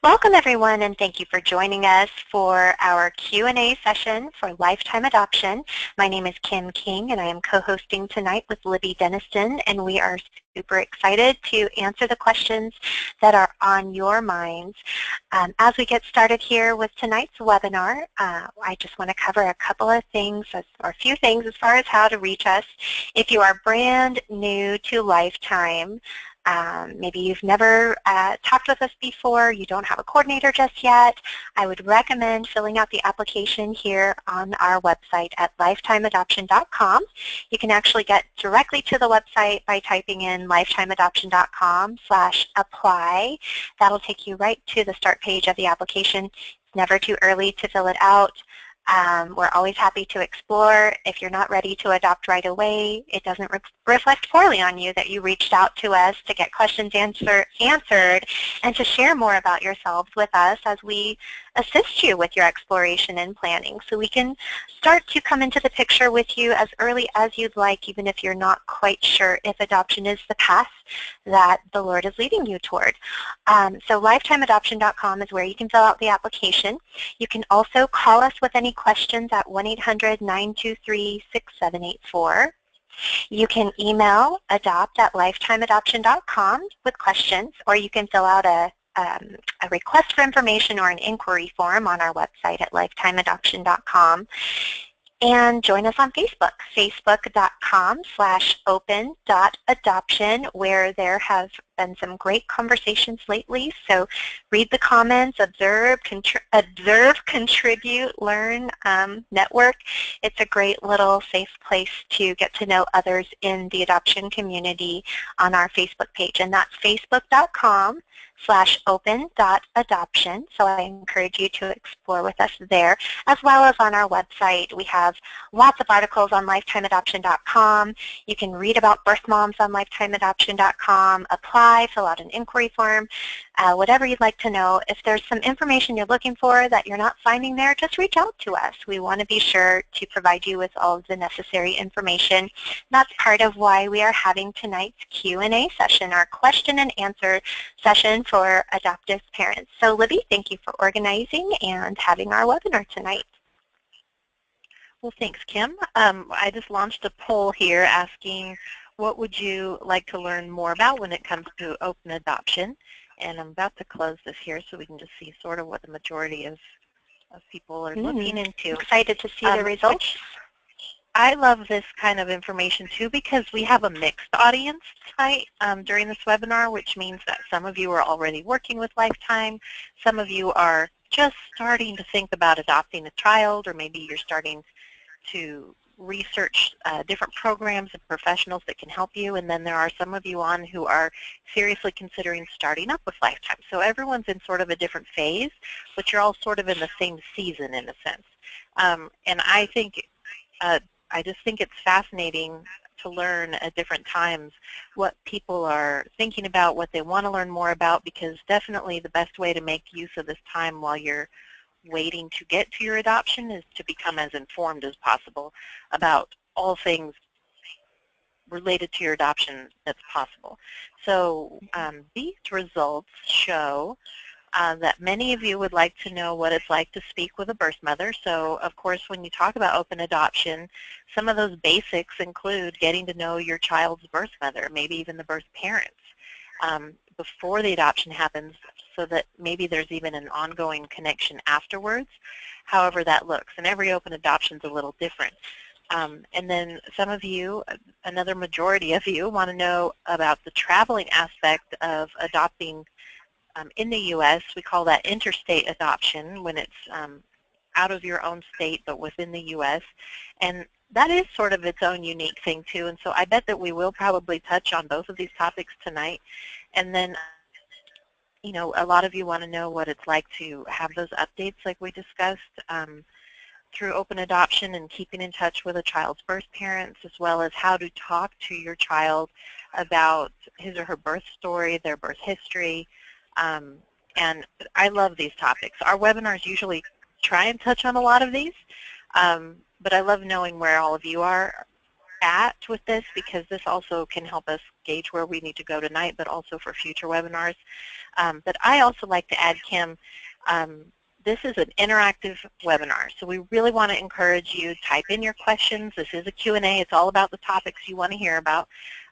Welcome everyone, and thank you for joining us for our Q&A session for Lifetime Adoption. My name is Kim King and I am co-hosting tonight with Libby Denniston, and we are super excited to answer the questions that are on your minds. As we get started here with tonight's webinar, I just want to cover a couple of things, or a few things as far as how to reach us. If you are brand new to Lifetime, maybe you've never talked with us before, you don't have a coordinator just yet, I would recommend filling out the application here on our website at lifetimeadoption.com. You can actually get directly to the website by typing in lifetimeadoption.com/apply. That'll take you right to the start page of the application. It's never too early to fill it out. We're always happy to explore. If you're not ready to adopt right away, it doesn't reflect poorly on you that you reached out to us to get questions answered and to share more about yourselves with us as we assist you with your exploration and planning. So we can start to come into the picture with you as early as you'd like, even if you're not quite sure if adoption is the path that the Lord is leading you toward. So lifetimeadoption.com is where you can fill out the application. You can also call us with any questions at 1-800-923-6784. You can email adopt@lifetimeadoption.com with questions, or you can fill out a request for information or an inquiry form on our website at lifetimeadoption.com. And join us on Facebook, facebook.com/open.adoption, where there have been some great conversations lately. So read the comments, observe, contribute, learn, network. It's a great little safe place to get to know others in the adoption community on our Facebook page. And that's facebook.com/open.adoption. So I encourage you to explore with us there, as well as on our website. We have lots of articles on lifetimeadoption.com. You can read about birth moms on lifetimeadoption.com, apply, fill out an inquiry form, whatever you'd like to know. If there's some information you're looking for that you're not finding there, just reach out to us. We want to be sure to provide you with all of the necessary information. That's part of why we are having tonight's Q&A session, our question and answer session for adoptive parents. So Libby, thank you for organizing and having our webinar tonight. Well, thanks, Kim. I just launched a poll here asking what would you like to learn more about when it comes to open adoption. And I'm about to close this here so we can just see sort of what the majority of people are looking into. Excited to see the results. I love this kind of information too because we have a mixed audience tonight during this webinar, which means that some of you are already working with Lifetime, some of you are just starting to think about adopting a child, or maybe you're starting to research different programs and professionals that can help you, and then there are some of you on who are seriously considering starting up with Lifetime. So everyone's in sort of a different phase, but you're all sort of in the same season in a sense. And I think I just think it's fascinating to learn at different times what people are thinking about, what they want to learn more about, because definitely the best way to make use of this time while you're waiting to get to your adoption is to become as informed as possible about all things related to your adoption that's possible. So these results show that many of you would like to know what it's like to speak with a birth mother. So of course when you talk about open adoption, some of those basics include getting to know your child's birth mother, maybe even the birth parents before the adoption happens, so that maybe there's even an ongoing connection afterwards, however that looks. And every open adoption is a little different. And then some of you, another majority of you, want to know about the traveling aspect of adopting in the U.S. We call that interstate adoption, when it's out of your own state but within the U.S. And that is sort of its own unique thing too. And so I bet that we will probably touch on both of these topics tonight. And then, you know, a lot of you want to know what it's like to have those updates like we discussed through open adoption and keeping in touch with a child's birth parents, as well as how to talk to your child about his or her birth story, their birth history. And I love these topics. Our webinars usually try and touch on a lot of these, but I love knowing where all of you are at with this, because this also can help us gauge where we need to go tonight, but also for future webinars. But I also like to add, Kim, this is an interactive webinar, so we really want to encourage you, type in your questions. This is a Q&A. It's all about the topics you want to hear about.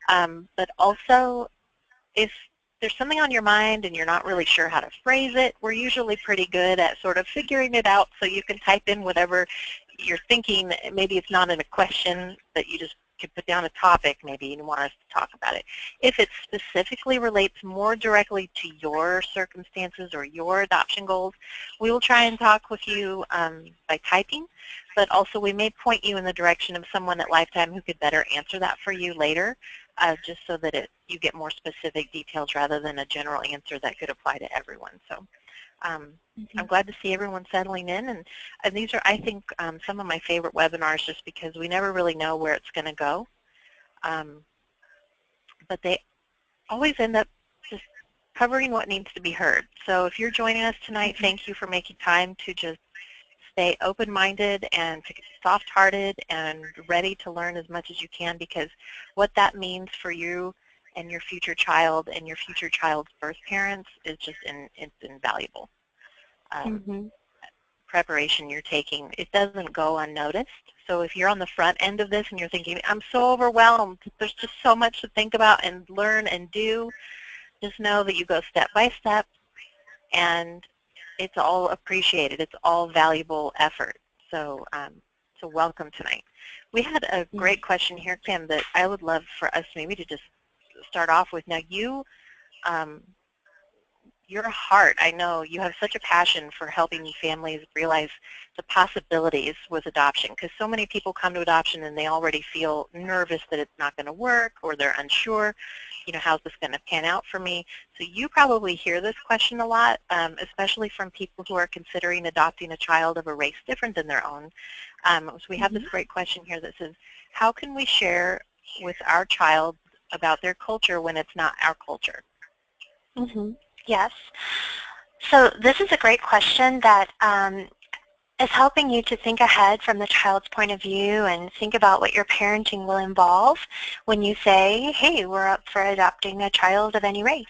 But also, if there's something on your mind and you're not really sure how to phrase it, we're usually pretty good at sort of figuring it out, so you can type in whatever you're thinking. Maybe it's not in a question that you just could put down a topic maybe you want us to talk about it. If it specifically relates more directly to your circumstances or your adoption goals, we will try and talk with you by typing, but also we may point you in the direction of someone at Lifetime who could better answer that for you later, just so that you get more specific details rather than a general answer that could apply to everyone. So I'm glad to see everyone settling in, and these are, I think, some of my favorite webinars, just because we never really know where it's going to go, but they always end up just covering what needs to be heard. So if you're joining us tonight, thank you for making time to just stay open-minded and soft-hearted and ready to learn as much as you can, because what that means for you and your future child and your future child's birth parents is just it's invaluable. Preparation you're taking, it doesn't go unnoticed. So if you're on the front end of this and you're thinking, I'm so overwhelmed, there's just so much to think about and learn and do, just know that you go step by step, and it's all appreciated. It's all valuable effort. So, so welcome tonight. We had a great question here, Kim, that I would love for us maybe to just start off with. Now, your heart, I know you have such a passion for helping families realize the possibilities with adoption, because so many people come to adoption and they already feel nervous that it's not going to work, or they're unsure, you know, how's this going to pan out for me? So you probably hear this question a lot, especially from people who are considering adopting a child of a race different than their own. So we have this great question here that says, how can we share with our child about their culture when it's not our culture? Yes. So this is a great question that is helping you to think ahead from the child's point of view and think about what your parenting will involve when you say, hey, we're up for adopting a child of any race,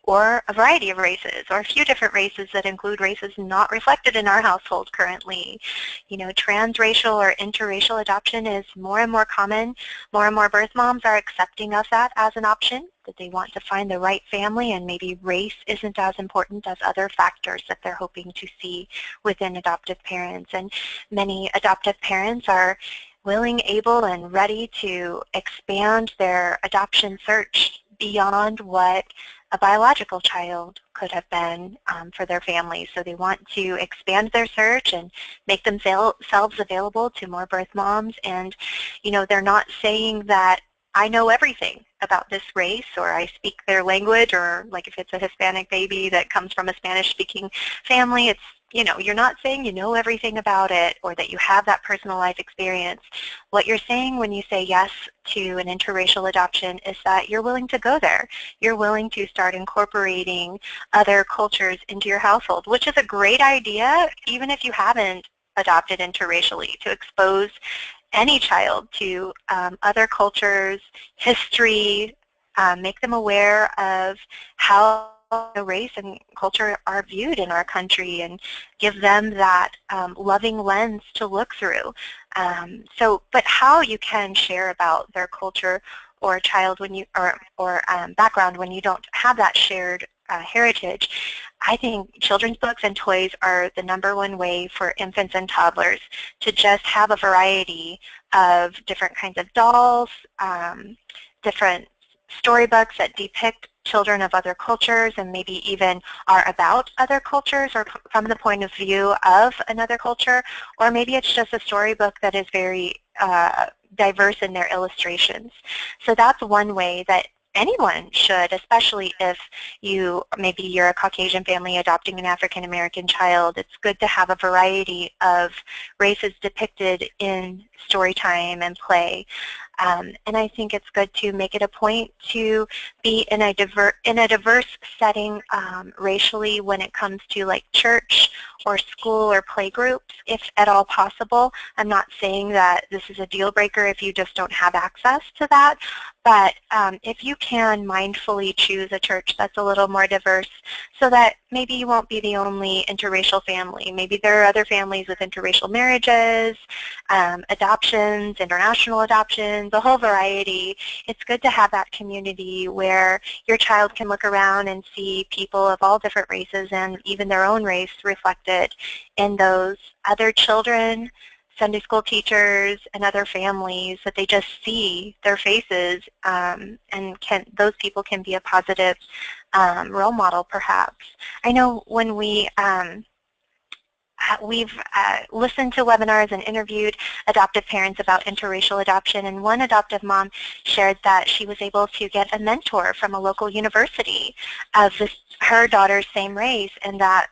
or a variety of races, or a few different races that include races not reflected in our household currently. You know, transracial or interracial adoption is more and more common. More and more birth moms are accepting of that as an option, that they want to find the right family, and maybe race isn't as important as other factors that they're hoping to see within adoptive parents. And many adoptive parents are willing, able, and ready to expand their adoption search beyond what a biological child could have been for their family. So they want to expand their search and make themselves available to more birth moms. And, you know, they're not saying that I know everything about this race, or I speak their language, or like if it's a Hispanic baby that comes from a Spanish-speaking family, it's, you know, you're not saying you know everything about it or that you have that personalized experience. What you're saying when you say yes to an interracial adoption is that you're willing to go there. You're willing to start incorporating other cultures into your household, which is a great idea, even if you haven't adopted interracially, to expose any child to other cultures, history, make them aware of how race and culture are viewed in our country, and give them that loving lens to look through. But how you can share about their culture or child when you, or background when you don't have that shared heritage, I think children's books and toys are the #1 way for infants and toddlers to just have a variety of different kinds of dolls, different storybooks that depict children of other cultures, and maybe even are about other cultures or from the point of view of another culture, or maybe it's just a storybook that is very diverse in their illustrations. So that's one way that anyone should, especially if maybe you're a Caucasian family adopting an African American child. It's good to have a variety of races depicted in story time and play. And I think it's good to make it a point to be in a diverse setting racially when it comes to like church or school or play groups if at all possible. I'm not saying that this is a deal breaker if you just don't have access to that, but if you can mindfully choose a church that's a little more diverse so that maybe you won't be the only interracial family. Maybe there are other families with interracial marriages, adoptions, international adoptions, a whole variety. It's good to have that community where your child can look around and see people of all different races and even their own race reflected in those other children, Sunday school teachers, and other families, that they just see their faces, and those people can be a positive role model perhaps. I know when we've listened to webinars and interviewed adoptive parents about interracial adoption, and one adoptive mom shared that she was able to get a mentor from a local university of her daughter's same race, and that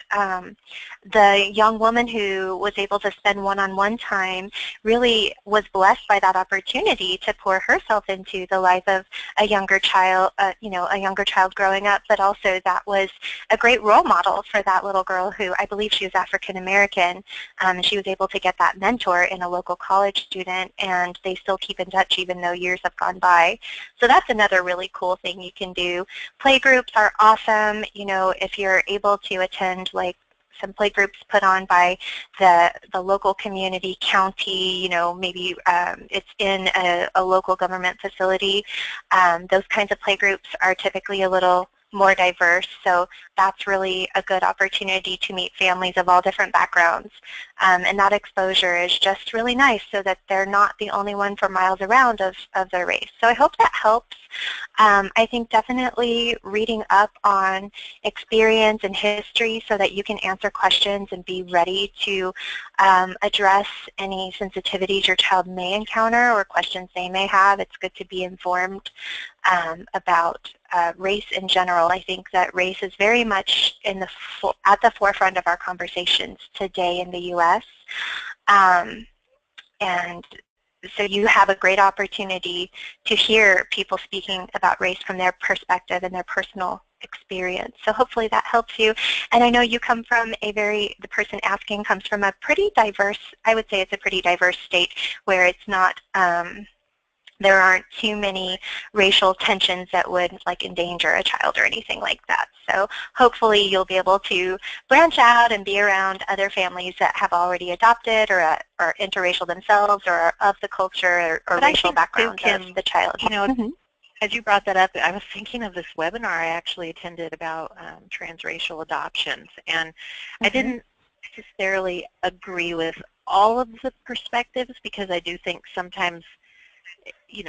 the young woman who was able to spend one-on-one time really was blessed by that opportunity to pour herself into the life of a younger child, a younger child growing up, but also that was a great role model for that little girl who, I believe she was African American, and she was able to get that mentor in a local college student, and they still keep in touch even though years have gone by. So that's another really cool thing you can do. Play groups are awesome. If you're able to attend like some play groups put on by the local community, county, maybe it's in a local government facility. Those kinds of play groups are typically a little more diverse, so that's really a good opportunity to meet families of all different backgrounds. And that exposure is just really nice so that they're not the only one for miles around of their race. So I hope that helps. I think definitely reading up on experience and history so that you can answer questions and be ready to address any sensitivities your child may encounter or questions they may have. It's good to be informed about race in general. I think that race is very much at the forefront of our conversations today in the U.S. And so you have a great opportunity to hear people speaking about race from their perspective and their personal experience. So hopefully that helps you. And I know you come from the person asking comes from a pretty diverse, I would say it's a pretty diverse state where it's not, there aren't too many racial tensions that would endanger a child or anything like that. So hopefully you'll be able to branch out and be around other families that have already adopted or are interracial themselves or are of the culture or racial background of the child. As you brought that up, I was thinking of this webinar I actually attended about transracial adoptions, and I didn't necessarily agree with all of the perspectives because I do think sometimes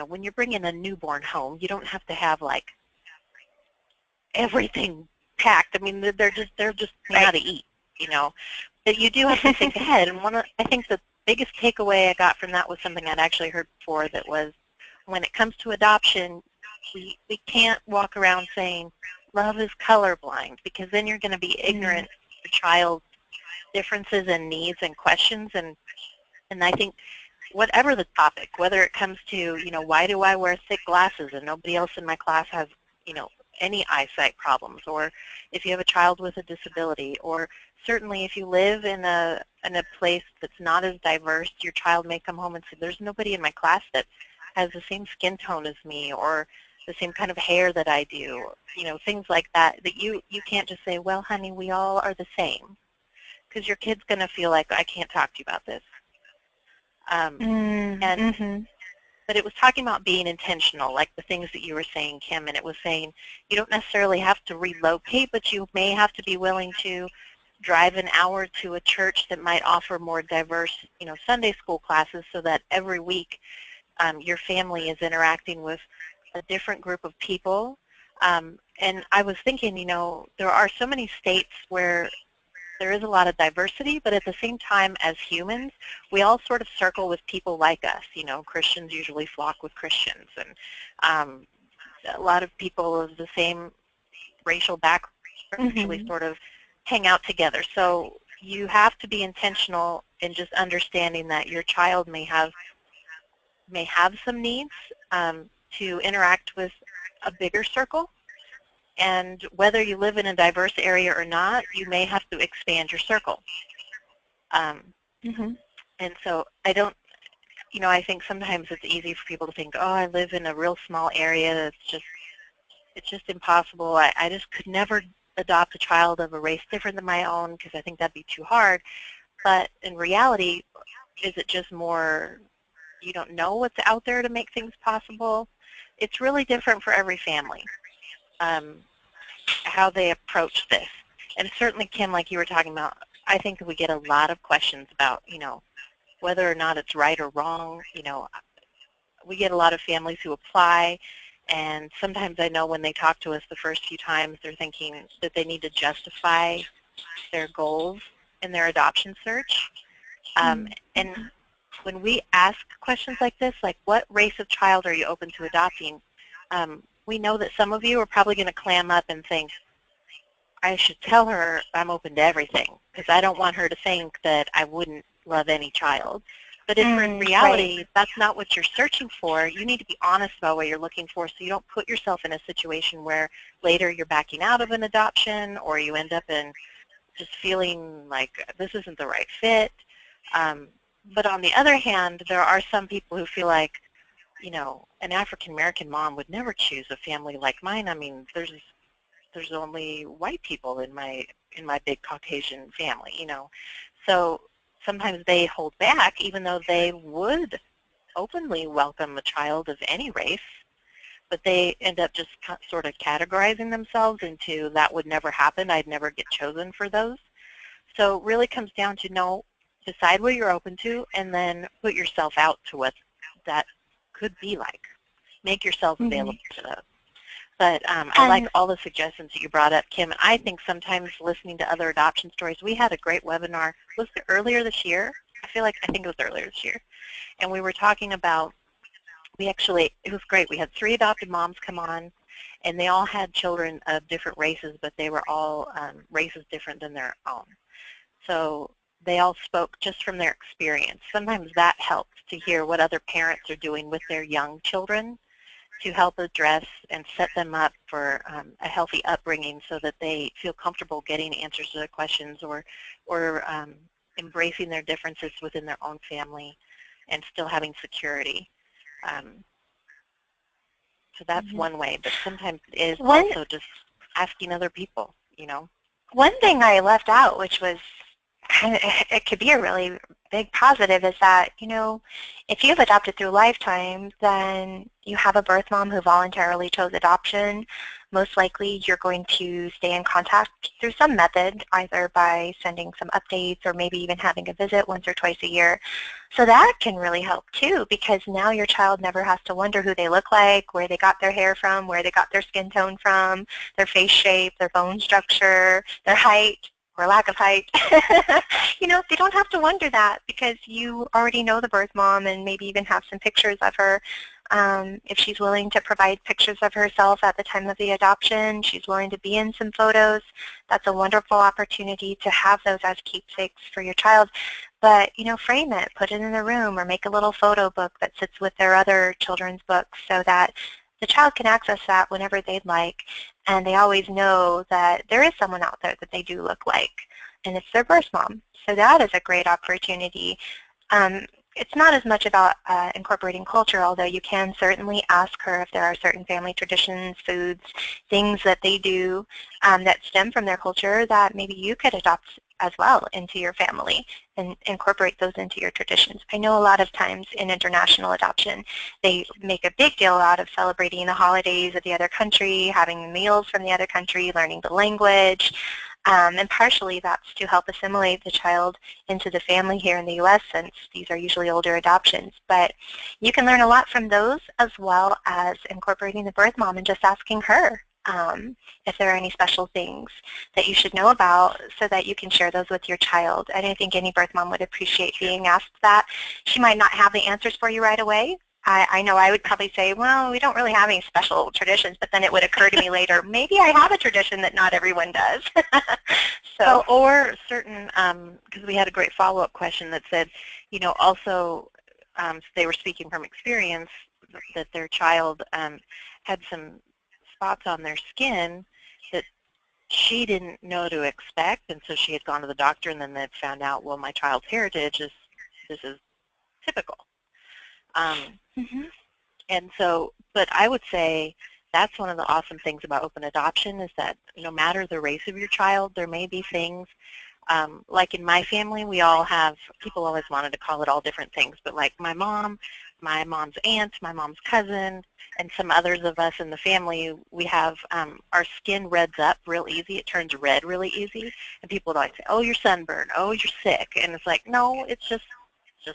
when you're bringing a newborn home, you don't have to have everything packed. I mean, they're just Right. how to eat, But you do have to think ahead. And I think the biggest takeaway I got from that was something I'd actually heard before, that was when it comes to adoption, we can't walk around saying love is colorblind, because then you're going to be ignorant of the child's differences and needs and questions. And I think whatever the topic, whether it comes to, why do I wear thick glasses and nobody else in my class has, any eyesight problems, or if you have a child with a disability, or certainly if you live in a place that's not as diverse, your child may come home and say, there's nobody in my class that has the same skin tone as me or the same kind of hair that I do, things like that, that you can't just say, well, honey, we all are the same, because your kid's going to feel like, I can't talk to you about this. But it was talking about being intentional, like the things that you were saying, Kim, and it was saying you don't necessarily have to relocate, but you may have to be willing to drive an hour to a church that might offer more diverse, Sunday school classes, so that every week your family is interacting with a different group of people. And I was thinking, there are so many states where there is a lot of diversity, but at the same time, as humans, we all sort of circle with people like us. Christians usually flock with Christians, and a lot of people of the same racial background actually sort of hang out together. So you have to be intentional in just understanding that your child may have some needs to interact with a bigger circle, And whether you live in a diverse area or not, you may have to expand your circle. Mm-hmm. And so I don't, I think sometimes it's easy for people to think, oh, I live in a real small area. It's just impossible. I just could never adopt a child of a race different than my own because I think that'd be too hard. But in reality, is it just more you don't know what's out there to make things possible? It's really different for every family, how they approach this. And certainly, Kim, like you were talking about, I think we get a lot of questions about, whether or not it's right or wrong. We get a lot of families who apply, and sometimes I know when they talk to us the first few times, they're thinking that they need to justify their goals in their adoption search. And when we ask questions like this, like what race of child are you open to adopting, we know that some of you are probably going to clam up and think, I should tell her I'm open to everything because I don't want her to think that I wouldn't love any child. But if in reality Right. that's not what you're searching for, you need to be honest about what you're looking for so you don't put yourself in a situation where later you're backing out of an adoption or you end up in just feeling like this isn't the right fit. But on the other hand, there are some people who feel like, an African-American mom would never choose a family like mine. I mean, there's only white people in my big Caucasian family, So sometimes they hold back even though they would openly welcome a child of any race, but they end up just sort of categorizing themselves into that would never happen, I'd never get chosen for those. So it really comes down to decide what you're open to and then put yourself out to what that could be like. Make yourself available to those. But I like all the suggestions that you brought up, Kim. And I think sometimes listening to other adoption stories, we had a great webinar, was it earlier this year? I think it was earlier this year. And we were talking about, it was great. We had 3 adopted moms come on, and they all had children of different races, but they were all races different than their own. So they all spoke just from their experience. Sometimes that helps to hear what other parents are doing with their young children to help address and set them up for a healthy upbringing so that they feel comfortable getting answers to their questions or embracing their differences within their own family and still having security. So that's one way, but sometimes it is also just asking other people, One thing I left out, which was it could be a really big positive, is that, if you've adopted through Lifetime, then you have a birth mom who voluntarily chose adoption. Most likely you're going to stay in contact through some method, either by sending some updates or maybe even having a visit once or twice a year. So that can really help too, because now your child never has to wonder who they look like, where they got their hair from, where they got their skin tone from, their face shape, their bone structure, their height, or lack of height. They don't have to wonder that because you already know the birth mom and maybe even have some pictures of her. If she's willing to provide pictures of herself at the time of the adoption, she's willing to be in some photos. That's a wonderful opportunity to have those as keepsakes for your child. But, frame it, put it in the room, or make a little photo book that sits with their other children's books so that the child can access that whenever they'd like, and they always know that there is someone out there that they do look like, and it's their birth mom. So that is a great opportunity. It's not as much about incorporating culture, although you can certainly ask her if there are certain family traditions, foods, things that they do that stem from their culture that maybe you could adopt as well into your family and incorporate those into your traditions. I know a lot of times in international adoption, they make a big deal out of celebrating the holidays of the other country, having meals from the other country, learning the language, and partially that's to help assimilate the child into the family here in the U.S. since these are usually older adoptions. But you can learn a lot from those as well as incorporating the birth mom and just asking her if there are any special things that you should know about so that you can share those with your child. And I think any birth mom would appreciate being asked that. She might not have the answers for you right away. I know I would probably say, well, we don't really have any special traditions, but then it would occur to me later, maybe I have a tradition that not everyone does. So, or certain, because we had a great follow-up question that said, also they were speaking from experience that their child had some spots on their skin she didn't know to expect, and so she had gone to the doctor, and then they found out, well, my child's heritage is, this is typical. Mm-hmm. And so, but I would say that's one of the awesome things about open adoption is that no matter the race of your child, there may be things, like in my family, we all have, people always wanted to call it all different things, but like my mom's aunt, my mom's cousin, and some others of us in the family, we have, our skin reds up real easy. It turns red really easy. And people would always say, oh, you're sunburned. Oh, you're sick. And it's like, no, it's just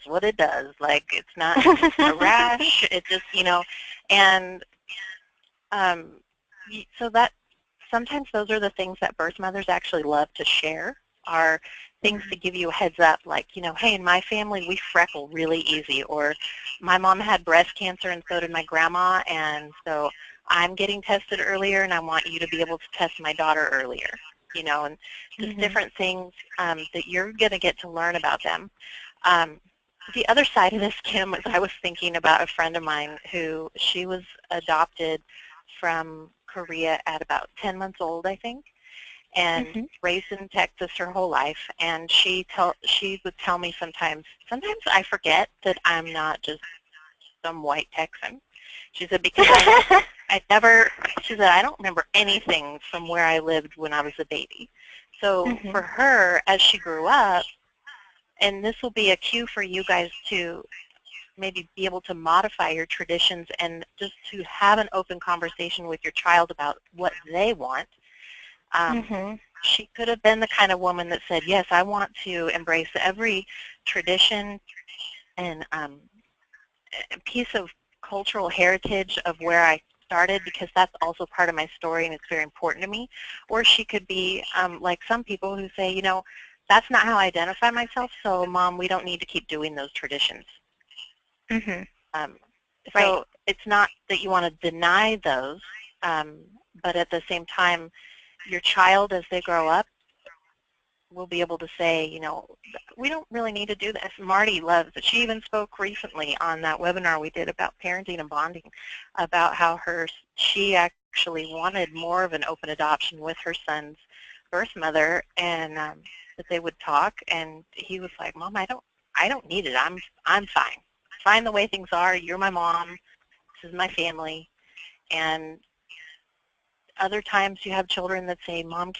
what it does. Like, it's not a rash. It just, and so that sometimes those are the things that birth mothers actually love to share, are things to give you a heads up, like, hey, in my family we freckle really easy, or my mom had breast cancer and so did my grandma, and so I'm getting tested earlier and I want you to be able to test my daughter earlier, and just different things that you're going to get to learn about them. The other side of this, Kim, is I was thinking about a friend of mine who, she was adopted from Korea at about 10 months old, I think, and raised in Texas her whole life. And she would tell me sometimes I forget that I'm not just some white Texan. She said, because she said, I don't remember anything from where I lived when I was a baby. So for her, as she grew up, and this will be a cue for you guys to maybe be able to modify your traditions and just to have an open conversation with your child about what they want. She could have been the kind of woman that said, yes, I want to embrace every tradition and piece of cultural heritage of where I started, because that's also part of my story and it's very important to me. Or she could be like some people who say, that's not how I identify myself, so Mom, we don't need to keep doing those traditions. So it's not that you want to deny those, but at the same time, your child, as they grow up, will be able to say, we don't really need to do this. Marty loves it. She even spoke recently on that webinar we did about parenting and bonding, about how she actually wanted more of an open adoption with her son's birth mother, and that they would talk. And he was like, Mom, I don't need it. I'm fine. Fine the way things are. You're my mom. This is my family. And other times you have children that say, Mom,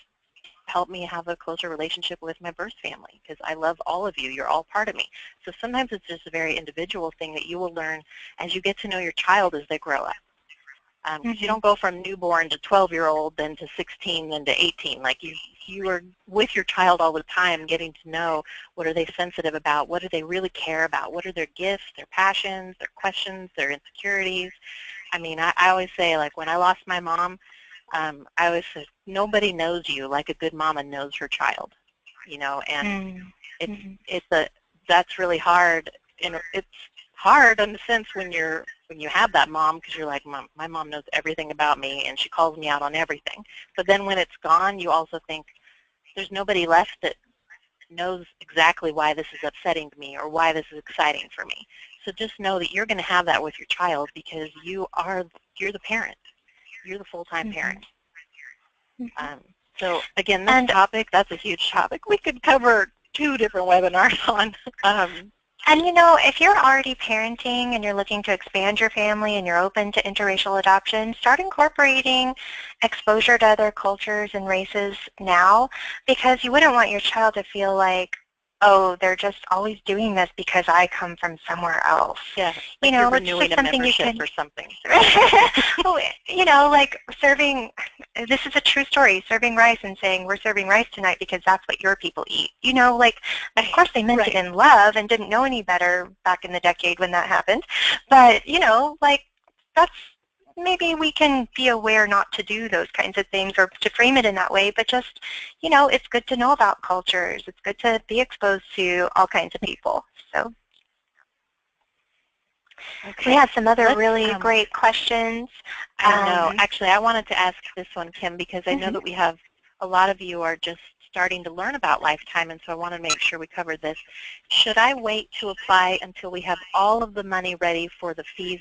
help me have a closer relationship with my birth family because I love all of you. You're all part of me. So sometimes it's just a very individual thing that you will learn as you get to know your child as they grow up. You don't go from newborn to 12-year-old, then to 16, then to 18. Like you are with your child all the time, getting to know what are they sensitive about, what do they really care about, what are their gifts, their passions, their questions, their insecurities. I mean, I always say, like, when I lost my mom, I always say, nobody knows you like a good mama knows her child, and that's really hard. And it's hard in the sense when you have that mom, because you're like, my mom knows everything about me and she calls me out on everything. But then when it's gone, you also think there's nobody left that knows exactly why this is upsetting to me or why this is exciting for me. So just know that you're going to have that with your child because you're the parent. You're the full-time parent. So again, this topic, that's a huge topic. We could cover 2 different webinars on. And if you're already parenting and you're looking to expand your family and you're open to interracial adoption, start incorporating exposure to other cultures and races now, because you wouldn't want your child to feel like, oh, they're just always doing this because I come from somewhere else. Yeah, like you're renewing a membership or something. Like serving, this is a true story, serving rice and saying, we're serving rice tonight because that's what your people eat. Of course they meant it in love and didn't know any better back in the decade when that happened. But, that's, maybe we can be aware not to do those kinds of things or to frame it in that way, but just, it's good to know about cultures. It's good to be exposed to all kinds of people. So we have some other really great questions. I know. Actually, I wanted to ask this one, Kim, because I know that we have a lot of you are just starting to learn about Lifetime, and so I want to make sure we cover this. Should I wait to apply until we have all of the money ready for the fees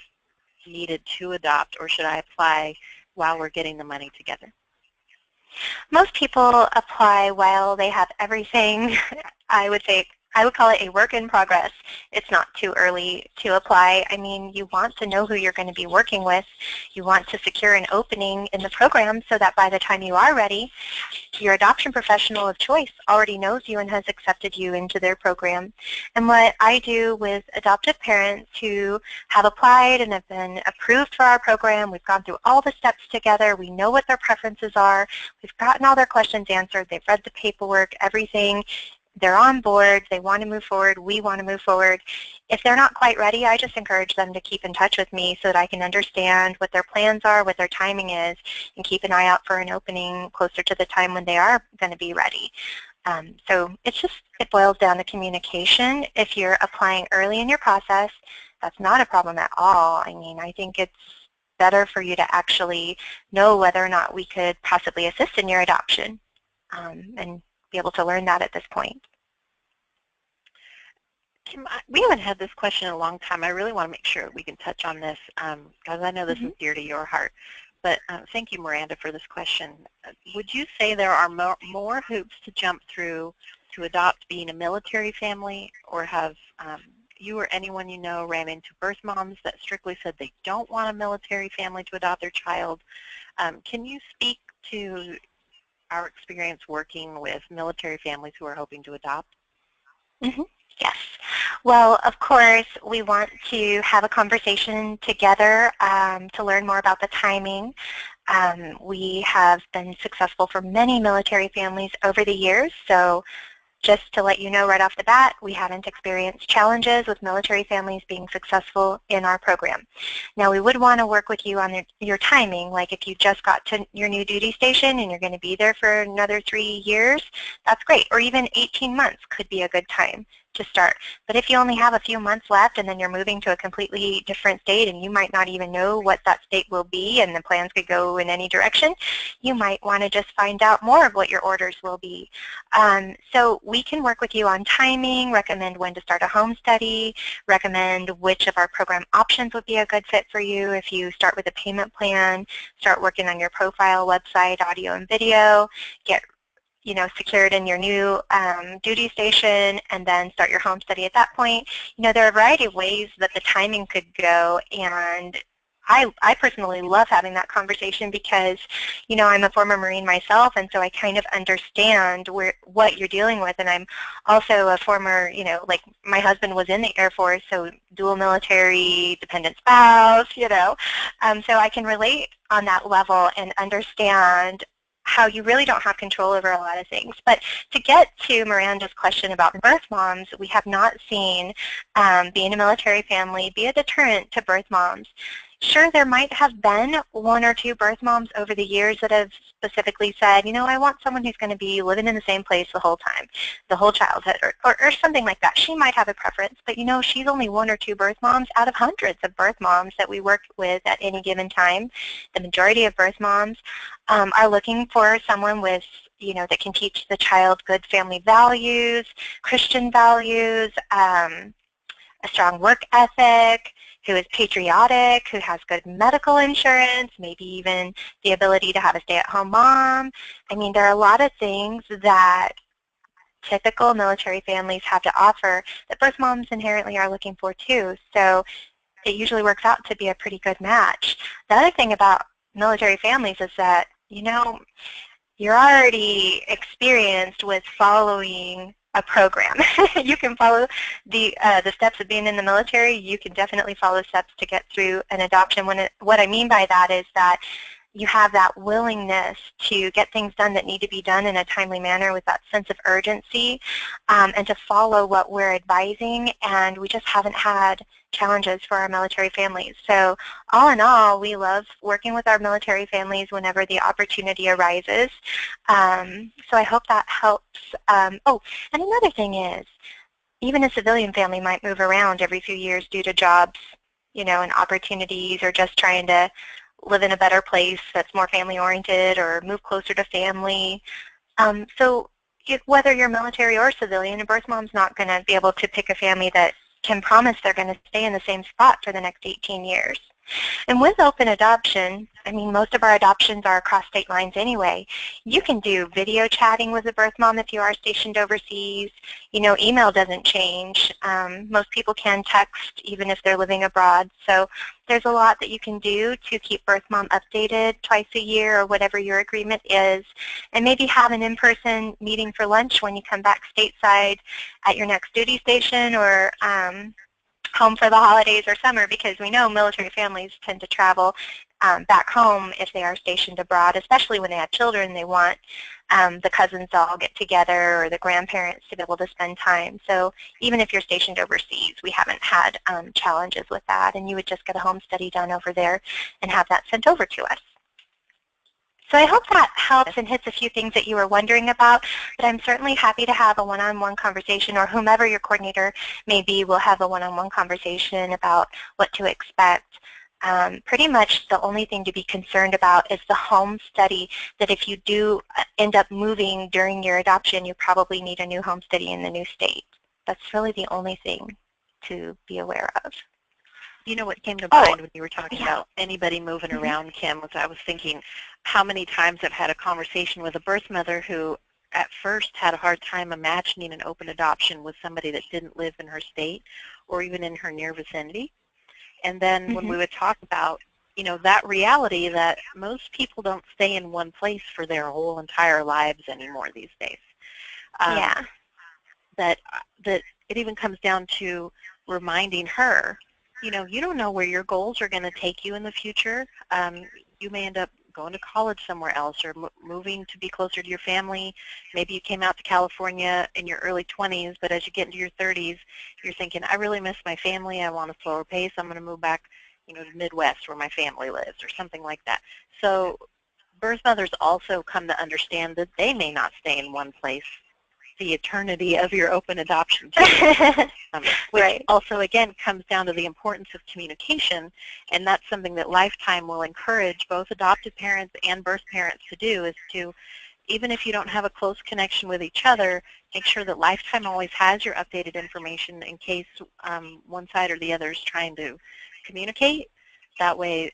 needed to adopt, or should I apply while we're getting the money together? Most people apply while they have everything. I would call it a work in progress. It's not too early to apply. I mean, you want to know who you're going to be working with. You want to secure an opening in the program so that by the time you are ready, your adoption professional of choice already knows you and has accepted you into their program. And what I do with adoptive parents who have applied and have been approved for our program, we've gone through all the steps together, we know what their preferences are, we've gotten all their questions answered, they've read the paperwork, everything, they're on board, they want to move forward, we want to move forward. If they're not quite ready, I just encourage them to keep in touch with me so that I can understand what their plans are, what their timing is, and keep an eye out for an opening closer to the time when they are going to be ready. So it boils down to communication. If you're applying early in your process, that's not a problem at all. I mean, I think it's better for you to actually know whether or not we could possibly assist in your adoption and be able to learn that at this point. Kim, we haven't had this question in a long time. I really want to make sure we can touch on this because I know this is dear to your heart. But thank you, Miranda, for this question. Would you say there are more hoops to jump through to adopt being a military family, or have you or anyone you know ran into birth moms that strictly said they don't want a military family to adopt their child? Can you speak to our experience working with military families who are hoping to adopt? Yes. Well, of course, we want to have a conversation together to learn more about the timing. We have been successful for many military families over the years, so just to let you know right off the bat, we haven't experienced challenges with military families being successful in our program. Now, we would want to work with you on your timing, like if you just got to your new duty station and you're going to be there for another 3 years, that's great. Or even 18 months could be a good time to start. But if you only have a few months left and then you're moving to a completely different state and you might not even know what that state will be and the plans could go in any direction, you might want to just find out more of what your orders will be. So we can work with you on timing, recommend when to start a home study, recommend which of our program options would be a good fit for you. If you start with a payment plan, start working on your profile, website, audio and video, get secured in your new duty station, and then start your home study at that point. There are a variety of ways that the timing could go, and I personally love having that conversation because, I'm a former Marine myself, and so I kind of understand what you're dealing with, and I'm also a former, like my husband was in the Air Force, so dual military, dependent spouse, so I can relate on that level and understand how you really don't have control over a lot of things. But to get to Miranda's question about birth moms, we have not seen being a military family be a deterrent to birth moms. Sure, there might have been 1 or 2 birth moms over the years that have specifically said, I want someone who's going to be living in the same place the whole time, the whole childhood, or something like that. She might have a preference, but she's only 1 or 2 birth moms out of hundreds of birth moms that we work with at any given time. The majority of birth moms are looking for someone with that can teach the child good family values, Christian values, a strong work ethic, who is patriotic, who has good medical insurance, maybe even the ability to have a stay-at-home mom. I mean, there are a lot of things that typical military families have to offer that birth moms inherently are looking for too. So it usually works out to be a pretty good match. The other thing about military families is that, you're already experienced with following a program. You can follow the steps of being in the military. You can definitely follow steps to get through an adoption. What I mean by that is that you have that willingness to get things done that need to be done in a timely manner with that sense of urgency and to follow what we're advising, and we just haven't had challenges for our military families. So all in all, we love working with our military families whenever the opportunity arises. So I hope that helps. Oh, and another thing is, even a civilian family might move around every few years due to jobs, and opportunities, or just trying to live in a better place that's more family-oriented or move closer to family. So whether you're military or civilian, a birth mom's not going to be able to pick a family that can promise they're going to stay in the same spot for the next 18 years. And with open adoption, I mean, most of our adoptions are across state lines anyway. You can do video chatting with a birth mom if you are stationed overseas. You know, email doesn't change. Most people can text even if they're living abroad. So there's a lot that you can do to keep birth mom updated twice a year or whatever your agreement is. And maybe have an in-person meeting for lunch when you come back stateside at your next duty station or home for the holidays or summer, because we know military families tend to travel back home if they are stationed abroad, especially when they have children. They want the cousins to all get together or the grandparents to be able to spend time. So even if you're stationed overseas, we haven't had challenges with that, and you would just get a home study done over there and have that sent over to us. So I hope that helps and hits a few things that you were wondering about, but I'm certainly happy to have a one-on-one conversation, or whomever your coordinator may be will have a one-on-one conversation about what to expect. Pretty much the only thing to be concerned about is the home study, that if you do end up moving during your adoption, you probably need a new home study in the new state. That's really the only thing to be aware of. You know what came to mind when you were talking about anybody moving around, Kim, was I was thinking how many times I've had a conversation with a birth mother who at first had a hard time imagining an open adoption with somebody that didn't live in her state or even in her near vicinity. And then when we would talk about, you know, that reality that most people don't stay in one place for their whole entire lives anymore these days. That it even comes down to reminding her, you know, you don't know where your goals are going to take you in the future. You may end up going to college somewhere else or moving to be closer to your family. Maybe you came out to California in your early 20s, but as you get into your 30s, you're thinking, I really miss my family. I want a slower pace. I'm going to move back, you know, to the Midwest where my family lives or something like that. So birth mothers also come to understand that they may not stay in one place the eternity of your open adoption too, which also, again, comes down to the importance of communication, and that's something that Lifetime will encourage both adoptive parents and birth parents to do, is to, even if you don't have a close connection with each other, make sure that Lifetime always has your updated information in case one side or the other is trying to communicate. That way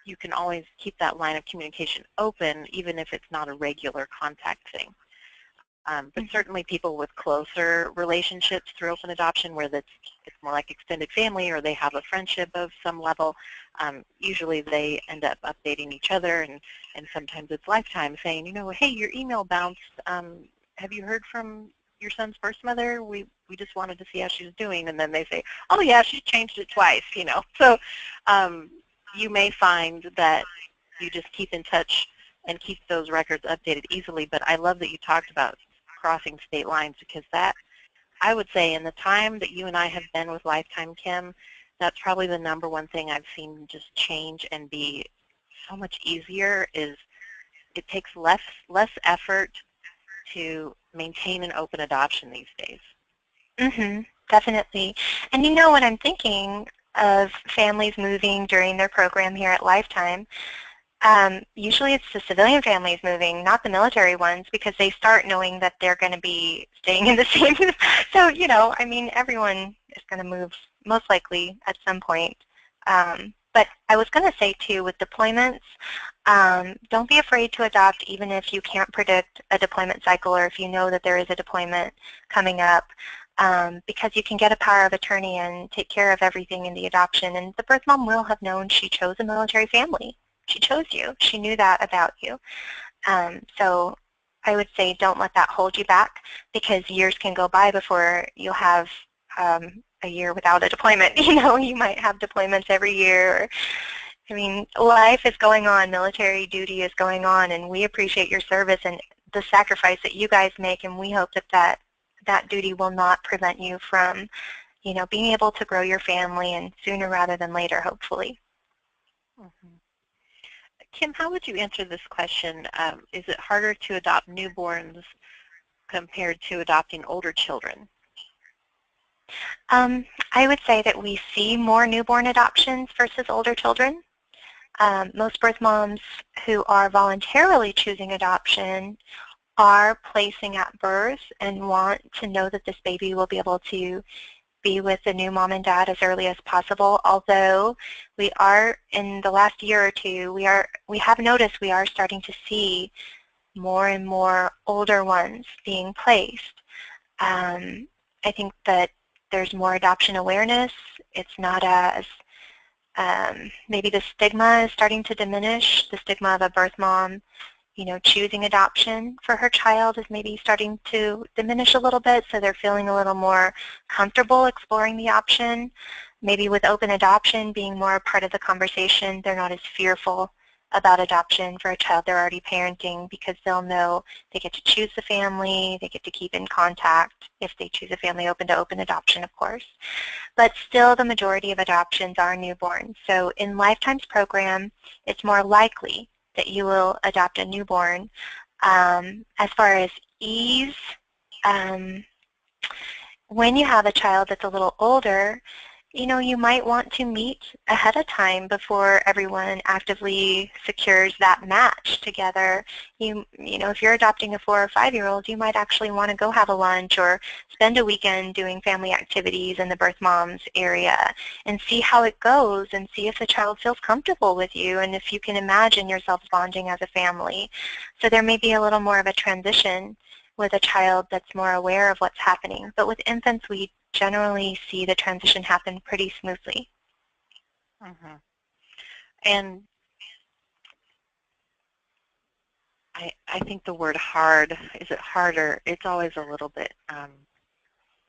you can always keep that line of communication open, even if it's not a regular contact thing. But certainly people with closer relationships through open adoption where it's more like extended family or they have a friendship of some level, usually they end up updating each other, and sometimes it's Lifetime saying, you know, hey, your email bounced. Have you heard from your son's birth mother? We just wanted to see how she's doing. And then they say, oh, yeah, she's changed it twice, you know. So you may find that you just keep in touch and keep those records updated easily. But I love that you talked about crossing state lines, because that, I would say, in the time that you and I have been with Lifetime, Kim, that's probably the #1 thing I've seen just change and be so much easier. Is it takes less effort to maintain an open adoption these days. Definitely. And you know, when I'm thinking of families moving during their program here at Lifetime, usually it's the civilian families moving, not the military ones, because they start knowing that they're going to be staying in the same. So, you know, I mean, everyone is going to move most likely at some point. But I was going to say, too, with deployments, don't be afraid to adopt even if you can't predict a deployment cycle or if you know that there is a deployment coming up, because you can get a power of attorney and take care of everything in the adoption. And the birth mom will have known she chose a military family. She chose you. She knew that about you. So I would say don't let that hold you back, because years can go by before you'll have a year without a deployment. You know, you might have deployments every year. Or, I mean, life is going on. Military duty is going on, and we appreciate your service and the sacrifice that you guys make, and we hope that that duty will not prevent you from, you know, being able to grow your family, and sooner rather than later, hopefully. Kim, how would you answer this question? Is it harder to adopt newborns compared to adopting older children? I would say that we see more newborn adoptions versus older children. Most birth moms who are voluntarily choosing adoption are placing at birth and want to know that this baby will be able to be with the new mom and dad as early as possible, although we are, in the last year or two, we have noticed we are starting to see more and more older ones being placed. I think that there's more adoption awareness. It's not as, maybe the stigma is starting to diminish, the stigma of a birth mom, choosing adoption for her child is maybe starting to diminish a little bit, so they're feeling a little more comfortable exploring the option. Maybe with open adoption being more a part of the conversation, they're not as fearful about adoption for a child they're already parenting because they'll know they get to choose the family, they get to keep in contact if they choose a family open to open adoption, of course. But still, the majority of adoptions are newborns. So in Lifetime's program, it's more likely that you will adopt a newborn. As far as ease, when you have a child that's a little older, you might want to meet ahead of time before everyone actively secures that match together. If you're adopting a 4 or 5-year-old, you might actually want to go have a lunch or spend a weekend doing family activities in the birth mom's area and see how it goes and see if the child feels comfortable with you and if you can imagine yourselves bonding as a family. So there may be a little more of a transition with a child that's more aware of what's happening. But with infants, we generally see the transition happen pretty smoothly. Mm-hmm. And I think the word hard, is it harder? It's always a little bit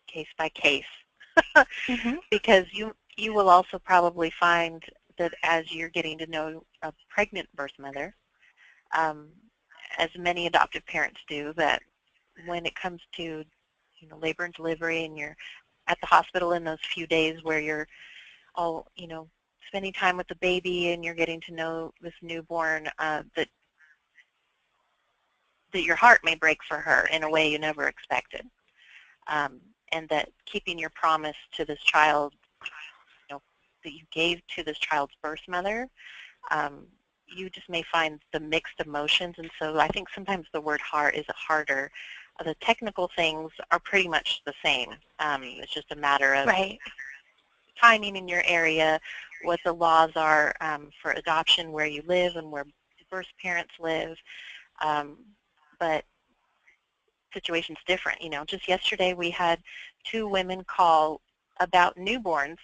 case by case. Mm-hmm. Because you will also probably find that as you're getting to know a pregnant birth mother, as many adoptive parents do, that when it comes to labor and delivery and you're at the hospital in those few days where you're all spending time with the baby and you're getting to know this newborn, that your heart may break for her in a way you never expected, and that keeping your promise to this child, that you gave to this child's birth mother, you just may find the mixed emotions. And so I think sometimes the word hard is harder. The technical things are pretty much the same. It's just a matter of timing in your area, what the laws are for adoption where you live and where birth parents live. But situation's different. Just yesterday we had 2 women call about newborns,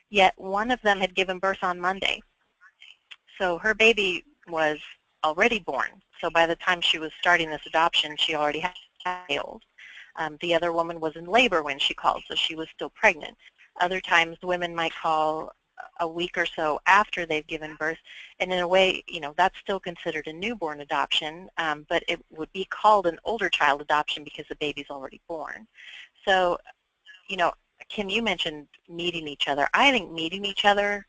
yet one of them had given birth on Monday. So her baby was already born. So by the time she was starting this adoption, she already had a child. The other woman was in labor when she called, so she was still pregnant. Other times women might call a week or so after they've given birth, and in a way, that's still considered a newborn adoption, but it would be called an older child adoption because the baby's already born. So, Kim, you mentioned meeting each other. I think meeting each other,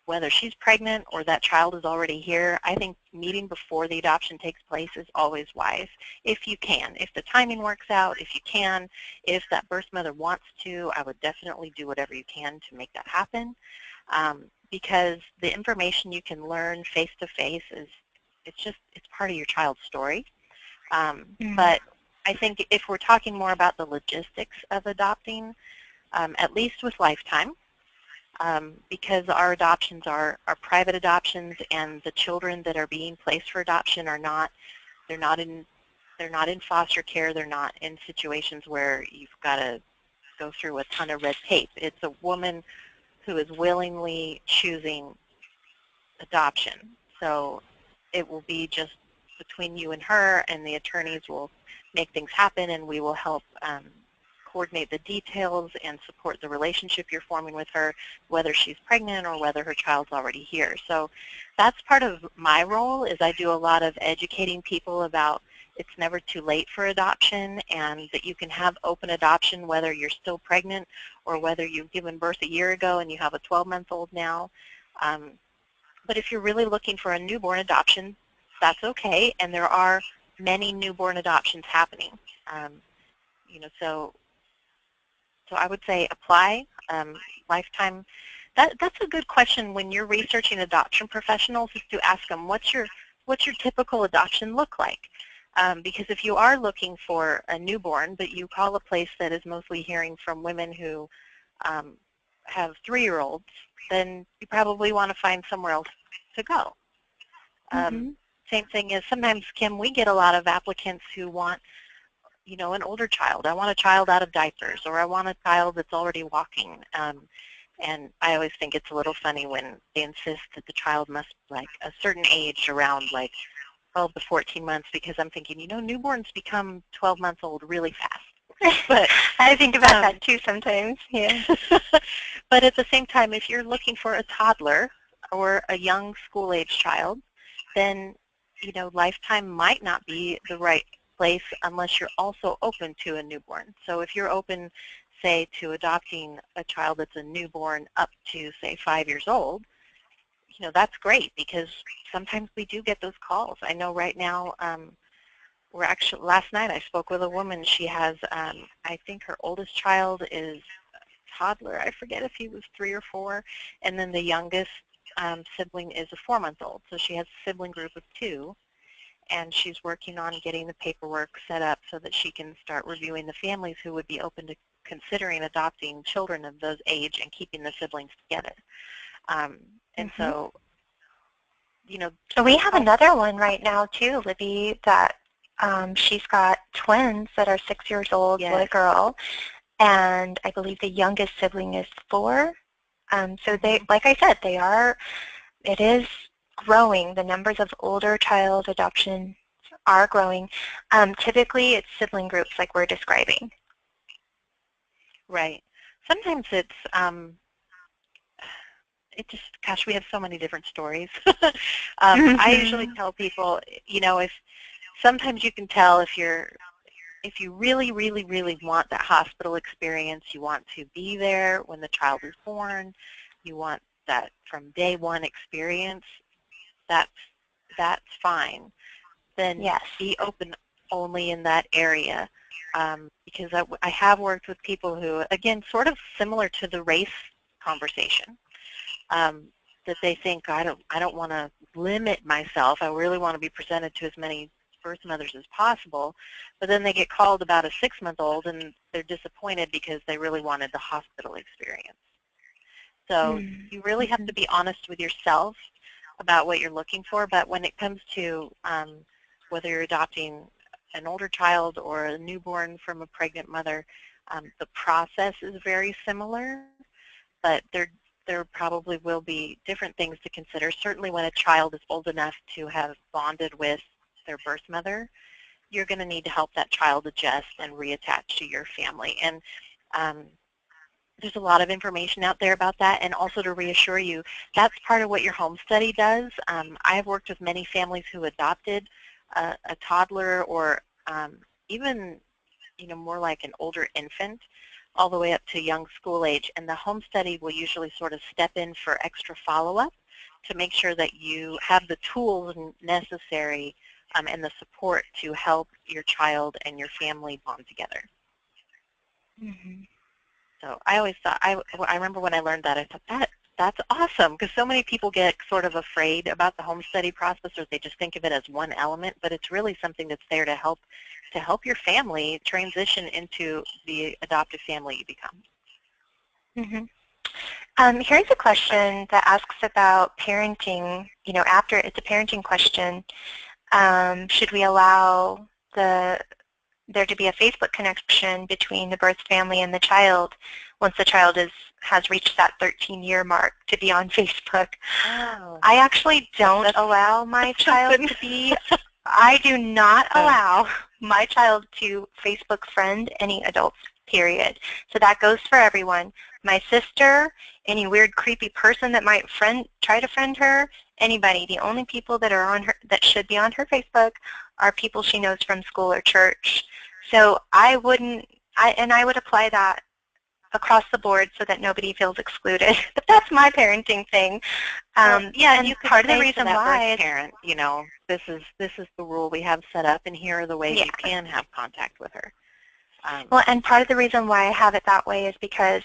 whether she's pregnant or that child is already here, I think meeting before the adoption takes place is always wise, if you can. If the timing works out, if you can, if that birth mother wants to, I would definitely do whatever you can to make that happen, because the information you can learn face-to-face it's part of your child's story. But I think if we're talking more about the logistics of adopting, at least with Lifetime, because our adoptions are private adoptions, and the children that are being placed for adoption are not in foster care. They're not in situations where you've got to go through a ton of red tape. It's a woman who is willingly choosing adoption. So it will be just between you and her, and the attorneys will make things happen, and we will help coordinate the details and support the relationship you're forming with her, whether she's pregnant or whether her child's already here. So that's part of my role, is I do a lot of educating people about it's never too late for adoption, and that you can have open adoption whether you're still pregnant or whether you've given birth a year ago and you have a 12-month-old now. But if you're really looking for a newborn adoption, that's okay, and there are many newborn adoptions happening. So I would say apply. Lifetime, that's a good question when you're researching adoption professionals, is to ask them, what's your typical adoption look like? Because if you are looking for a newborn, but you call a place that is mostly hearing from women who have 3-year-olds, then you probably want to find somewhere else to go. Mm-hmm. Same thing is sometimes, Kim, we get a lot of applicants who want, an older child. I want a child out of diapers, or I want a child that's already walking. And I always think it's a little funny when they insist that the child must be like a certain age, around like 12 to 14 months, because I'm thinking, newborns become 12 months old really fast. But I think about that too sometimes, yeah. But at the same time, if you're looking for a toddler or a young school-age child, then, Lifetime might not be the right place unless you're also open to a newborn. So if you're open, say, to adopting a child that's a newborn up to, say, 5 years old, that's great, because sometimes we do get those calls. I know right now, last night I spoke with a woman. She has, I think her oldest child is a toddler. I forget if he was 3 or 4. And then the youngest sibling is a 4-month-old. So she has a sibling group of 2. And she's working on getting the paperwork set up so that she can start reviewing the families who would be open to considering adopting children of those age and keeping the siblings together. And so, So we have another one right now too, Libby, that she's got twins that are 6 years old, yes. boy, girl, and I believe the youngest sibling is 4. So they, like I said, it is growing. The numbers of older child adoption are growing. Typically, it's sibling groups like we're describing. Right. Sometimes gosh, we have so many different stories. I usually tell people, if sometimes you can tell if you really, really, really want that hospital experience, you want to be there when the child is born, you want that from day one experience, that's fine. Then yes. Be open only in that area. Because I have worked with people who, again, sort of similar to the race conversation, that they think, I don't want to limit myself. I really want to be presented to as many birth mothers as possible. But then they get called about a 6-month-old and they're disappointed because they really wanted the hospital experience. So you really have to be honest with yourself about what you're looking for. But when it comes to whether you're adopting an older child or a newborn from a pregnant mother, the process is very similar, but there probably will be different things to consider. Certainly when a child is old enough to have bonded with their birth mother, you're going to need to help that child adjust and reattach to your family. And there's a lot of information out there about that, and also to reassure you, that's part of what your home study does. I've worked with many families who adopted a toddler or even more like an older infant, all the way up to young school age, and the home study will usually sort of step in for extra follow-up to make sure that you have the tools necessary and the support to help your child and your family bond together. So I always thought, I remember when I learned that, I thought that's awesome, because so many people get sort of afraid about the home study process, or they just think of it as one element, but it's really something that's there to help your family transition into the adoptive family you become. Here's a question that asks about parenting. After it's a parenting question, should we allow there to be a Facebook connection between the birth family and the child once the child has reached that 13-year mark to be on Facebook? Oh. I actually don't allow my child to be. I do not allow my child to Facebook friend any adults, period. So that goes for everyone. My sister, any weird, creepy person that might try to friend her, anybody. The only people that are on her that should be on her Facebook are people she knows from school or church. So I would apply that across the board so that nobody feels excluded. But that's my parenting thing. Yeah, and you could part of the say reason to that why birth parent, this is the rule we have set up, and here are the ways you can have contact with her. Well, and part of the reason why I have it that way is because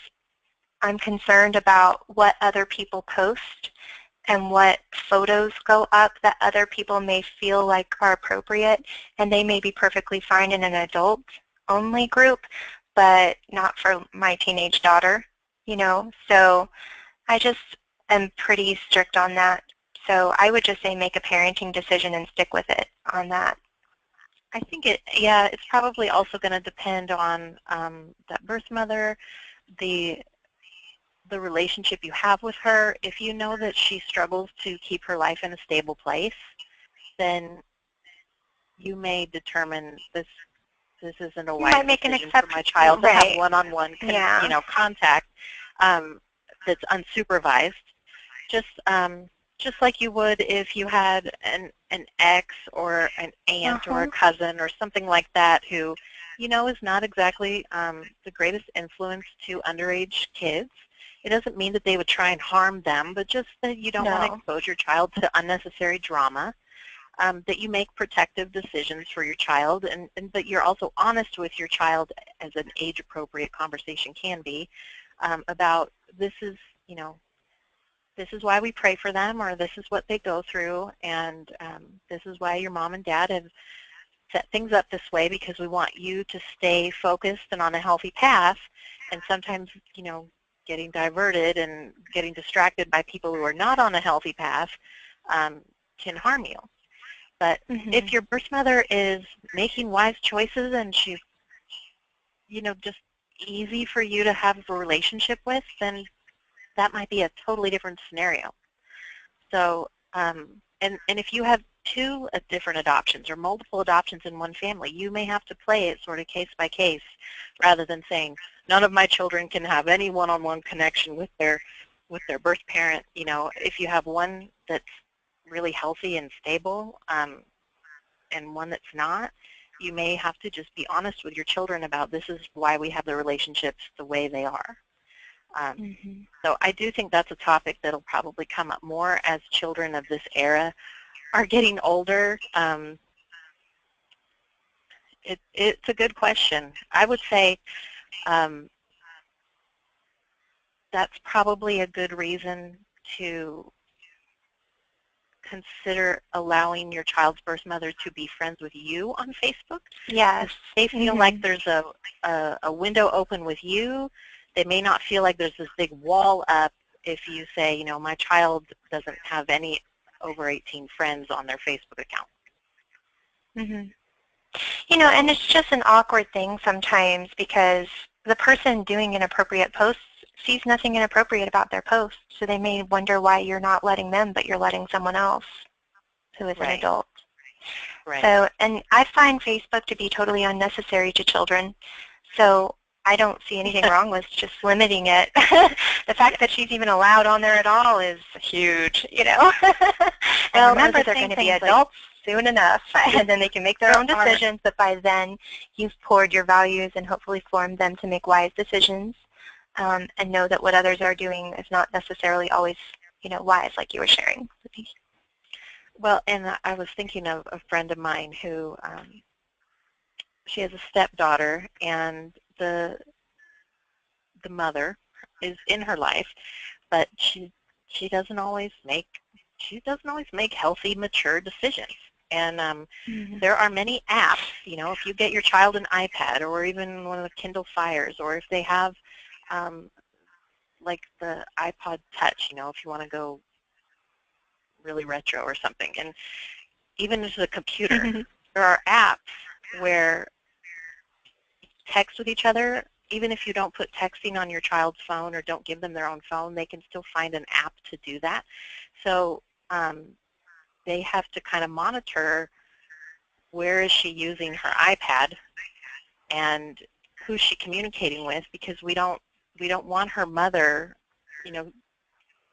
I'm concerned about what other people post and what photos go up that other people may feel like are appropriate, and they may be perfectly fine in an adult-only group, but not for my teenage daughter. So I just am pretty strict on that. So I would just say make a parenting decision and stick with it on that. I think it's probably also going to depend on that birth mother, the relationship you have with her. If you know that she struggles to keep her life in a stable place, then you may determine this isn't a You wise might make an decision for my exception, child to have right? one-on-one Yeah. contact that's unsupervised. Just just like you would if you had an ex or an aunt or a Uh-huh. cousin or something like that who, is not exactly the greatest influence to underage kids. It doesn't mean that they would try and harm them, but just that you don't want to No. expose your child to unnecessary drama, that you make protective decisions for your child, and that you're also honest with your child, as an age-appropriate conversation can be, about this is, this is why we pray for them, or this is what they go through, and this is why your mom and dad have set things up this way, because we want you to stay focused and on a healthy path. And sometimes, getting diverted and getting distracted by people who are not on a healthy path can harm you. But if Mhm. your birth mother is making wise choices and she's, just easy for you to have a relationship with, then that might be a totally different scenario. So, and if you have two different adoptions or multiple adoptions in one family, you may have to play it sort of case by case, rather than saying none of my children can have any one-on-one connection with their birth parent. If you have one that's really healthy and stable, and one that's not, you may have to just be honest with your children about this is why we have the relationships the way they are. Mhm. So I do think that's a topic that'll probably come up more as children of this era are getting older. It's a good question. I would say um, that's probably a good reason to consider allowing your child's birth mother to be friends with you on Facebook. Yes. If they feel like Mhm. there's a window open with you, they may not feel like there's this big wall up if you say, my child doesn't have any over 18 friends on their Facebook account. Mhm. And it's just an awkward thing sometimes because the person doing inappropriate posts sees nothing inappropriate about their posts, so they may wonder why you're not letting them, but you're letting someone else who is an Right, adult. right. So, and I find Facebook to be totally unnecessary to children, so I don't see anything wrong with just limiting it. The fact that she's even allowed on there at all is huge. And Well, or remember, the they're same going to be things like adults soon enough, and then they can make their there own are, decisions, but by then you've poured your values and hopefully formed them to make wise decisions, and know that what others are doing is not necessarily always wise, like you were sharing. well, and I was thinking of a friend of mine who, she has a stepdaughter, and the mother is in her life, but she doesn't always make healthy, mature decisions. And Mhm. there are many apps. If you get your child an iPad or even one of the Kindle Fires, or if they have like the iPod Touch, if you want to go really retro or something, and even as a computer, there are apps where text with each other. Even if you don't put texting on your child's phone or don't give them their own phone, they can still find an app to do that. So they have to kind of monitor where is she using her iPad and who's she communicating with, because we don't want her mother, you know,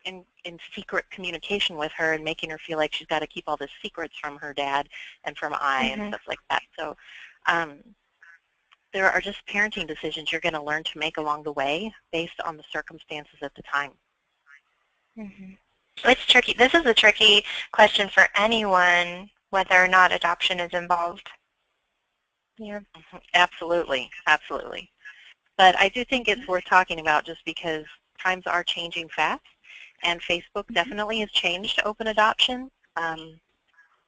in secret communication with her and making her feel like she's got to keep all the secrets from her dad and from and Mhm. stuff like that. So um, there are just parenting decisions you're going to learn to make along the way based on the circumstances at the time. Mhm. It's tricky. This is a tricky question for anyone, whether or not adoption is involved. Yeah. Absolutely, absolutely. But I do think it's worth talking about just because times are changing fast, and Facebook Mhm. definitely has changed open adoption.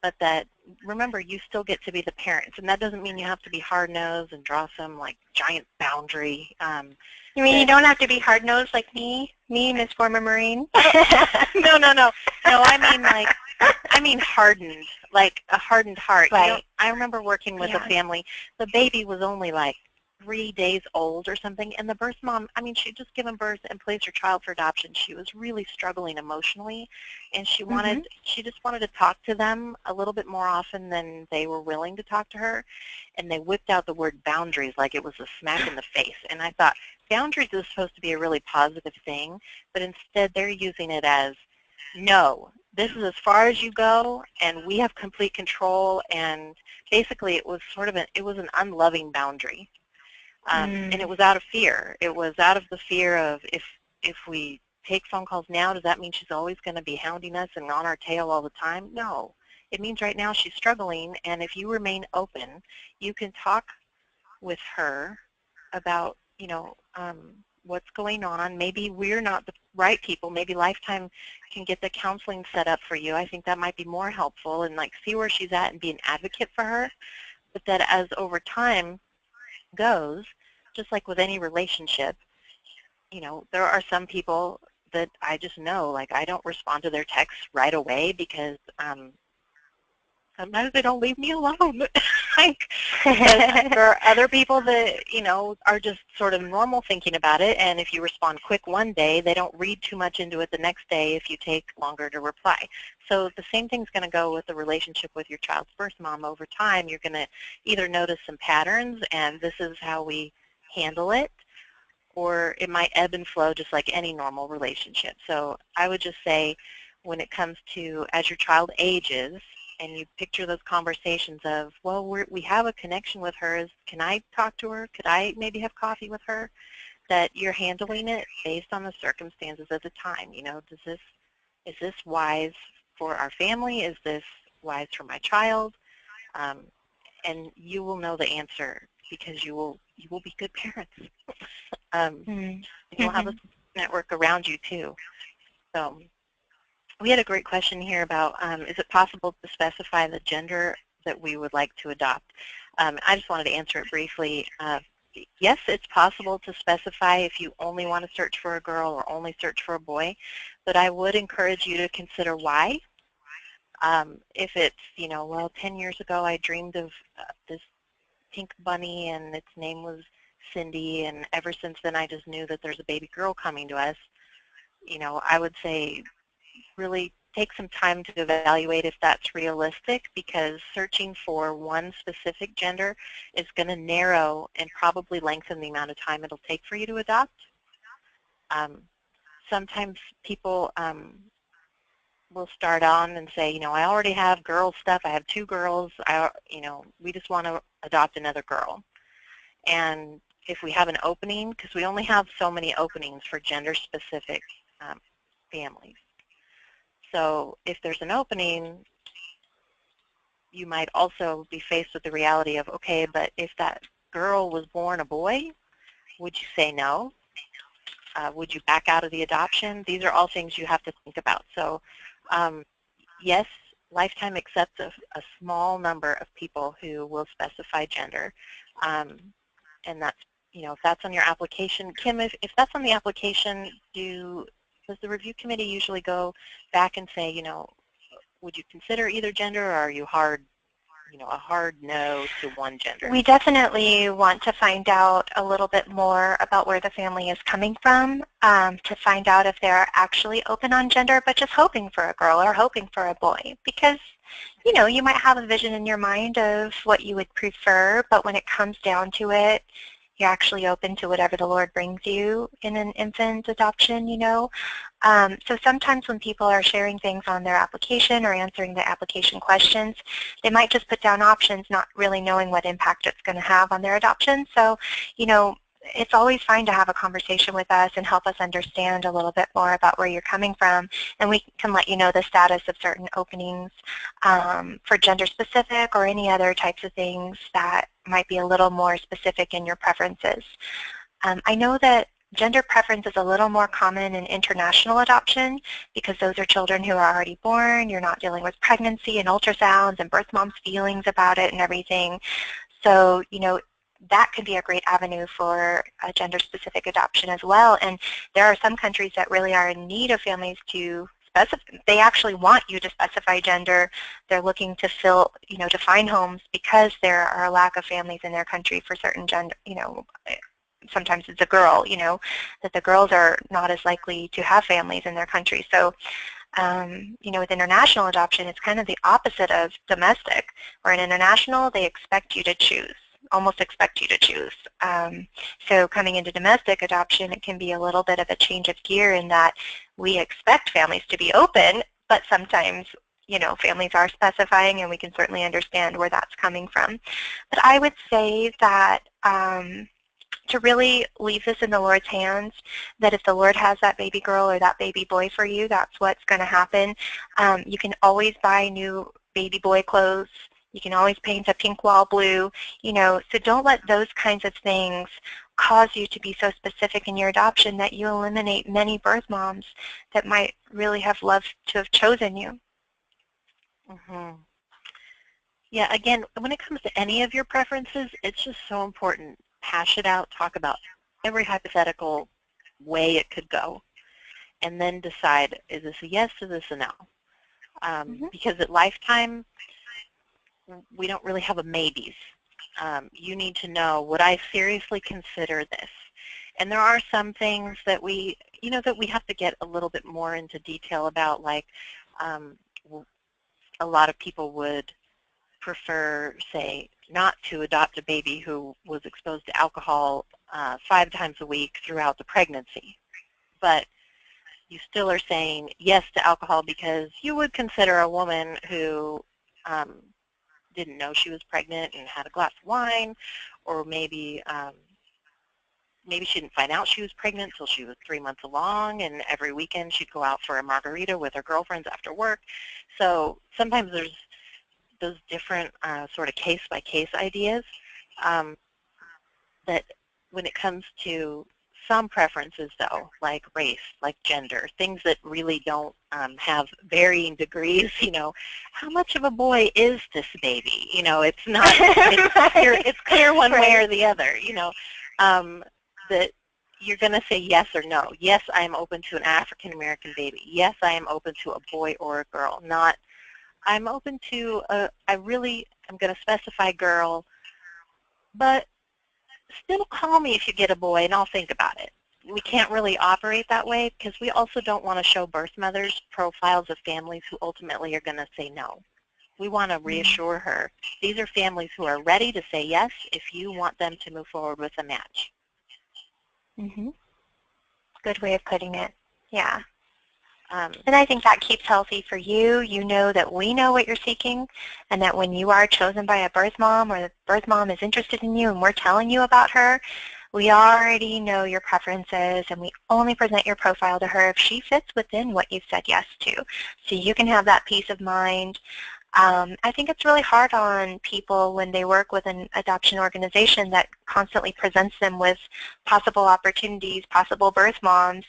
but that, remember, you still get to be the parents, and that doesn't mean you have to be hard-nosed and draw some like giant boundary. You mean you don't have to be hard-nosed like me, Miss Former Marine? No, no, no. No, I mean hardened, like a hardened heart. Right. You know, I remember working with a family. The baby was only like 3 days old or something, and the birth mom, I mean, she'd just given birth and placed her child for adoption. She was really struggling emotionally, and she just wanted to talk to them a little bit more often than they were willing to talk to her, and they whipped out the word boundaries like it was a smack in the face. And I thought, boundaries is supposed to be a really positive thing, but instead they're using it as, no, this is as far as you go, and we have complete control. And basically it was sort of it was an unloving boundary. And it was out of fear. It was out of the fear of, if we take phone calls now, does that mean she's always going to be hounding us and on our tail all the time? No. It means right now she's struggling, and if you remain open, you can talk with her about, you know, what's going on. Maybe we're not the right people. Maybe Lifetime can get the counseling set up for you. I think that might be more helpful, and like see where she's at and be an advocate for her. But that as over time goes, just like with any relationship, you know, there are some people that I just know, like I don't respond to their texts right away because sometimes they don't leave me alone. Like, there are other people that, you know, are just sort of normal thinking about it, and if you respond quick one day, they don't read too much into it the next day if you take longer to reply. So the same thing's going to go with the relationship with your child's birth mom. Over time, you're going to either notice some patterns, and this is how we handle it, or it might ebb and flow just like any normal relationship. So I would just say, when it comes to as your child ages, and you picture those conversations of, well, we have a connection with her. Can I talk to her? Could I maybe have coffee with her? That you're handling it based on the circumstances at the time. You know, is this wise for our family? Is this wise for my child? And you will know the answer because you will be good parents. You'll have a network around you too. So we had a great question here about, is it possible to specify the gender that we would like to adopt? I just wanted to answer it briefly. Yes, it's possible to specify if you only want to search for a girl or only search for a boy, but I would encourage you to consider why. If it's, you know, well, 10 years ago I dreamed of this pink bunny and its name was Cindy, and ever since then I just knew that there's a baby girl coming to us, you know, I would say really take some time to evaluate if that's realistic, because searching for one specific gender is going to narrow and probably lengthen the amount of time it'll take for you to adopt. Sometimes people will start on and say, you know, I already have girl stuff. I have 2 girls. You know, we just want to adopt another girl. And if we have an opening, because we only have so many openings for gender-specific families. So if there's an opening, you might also be faced with the reality of, okay, but if that girl was born a boy, would you say no? Would you back out of the adoption? These are all things you have to think about. So yes, Lifetime accepts a small number of people who will specify gender. And that's, you know, if that's on your application. Kim, if that's on the application, does the review committee usually go back and say, you know, would you consider either gender, or are you hard, you know, a hard no to one gender? We definitely want to find out a little bit more about where the family is coming from, to find out if they're actually open on gender, but just hoping for a girl or hoping for a boy. Because, you know, you might have a vision in your mind of what you would prefer, but when it comes down to it, you're actually open to whatever the Lord brings you in an infant adoption, you know. So sometimes when people are sharing things on their application or answering the application questions, they might just put down options, not really knowing what impact it's going to have on their adoption. So, you know, it's always fine to have a conversation with us and help us understand a little bit more about where you're coming from, and we can let you know the status of certain openings for gender specific or any other types of things that might be a little more specific in your preferences. I know that Gender preference is a little more common in international adoption because those are children who are already born. You're not dealing with pregnancy and ultrasounds and birth mom's feelings about it and everything. So, that could be a great avenue for a gender-specific adoption as well. And there are some countries that really are in need of families to specify. They actually want you to specify gender. They're looking to to find homes because there are a lack of families in their country for certain gender, sometimes it's a girl, that the girls are not as likely to have families in their country. So, with international adoption, it's kind of the opposite of domestic, where in international, they expect you to choose, almost expect you to choose. So coming into domestic adoption, it can be a little bit of a change of gear in that we expect families to be open, but sometimes families are specifying, and we can certainly understand where that's coming from. But I would say that to really leave this in the Lord's hands, that if the Lord has that baby girl or that baby boy for you, that's what's going to happen. You can always buy new baby boy clothes. You can always paint a pink wall blue, so don't let those kinds of things cause you to be so specific in your adoption that you eliminate many birth moms that might really have loved to have chosen you. Mm-hmm. Yeah, again, when it comes to any of your preferences, it's just so important. Hash it out, talk about every hypothetical way it could go, and then decide, is this a yes, is this a no? Because at Lifetime, we don't really have a maybes. You need to know, would I seriously consider this? And there are some things that we have to get a little bit more into detail about, like a lot of people would prefer, say, not to adopt a baby who was exposed to alcohol 5 times a week throughout the pregnancy. But you still are saying yes to alcohol because you would consider a woman who didn't know she was pregnant and had a glass of wine, or maybe she didn't find out she was pregnant until she was 3 months along, and every weekend she'd go out for a margarita with her girlfriends after work. So sometimes there's those different sort of case-by-case ideas that when it comes to some preferences, though, like race, like gender, things that really don't have varying degrees, how much of a boy is this baby? It's not, it's clear one way or the other, that you're going to say yes or no. Yes, I am open to an African-American baby. Yes, I am open to a boy or a girl, not I'm open to, I'm going to specify girl, but still call me if you get a boy and I'll think about it. We can't really operate that way because we also don't want to show birth mothers profiles of families who ultimately are going to say no. We want to reassure her, these are families who are ready to say yes if you want them to move forward with a match. Mm-hmm. Good way of putting it. Yeah. And I think that keeps healthy for you. You know that we know what you're seeking, and that when you are chosen by a birth mom, or the birth mom is interested in you and we're telling you about her, we already know your preferences, and we only present your profile to her if she fits within what you've said yes to. So you can have that peace of mind. I think it's really hard on people when they work with an adoption organization that constantly presents them with possible opportunities, possible birth moms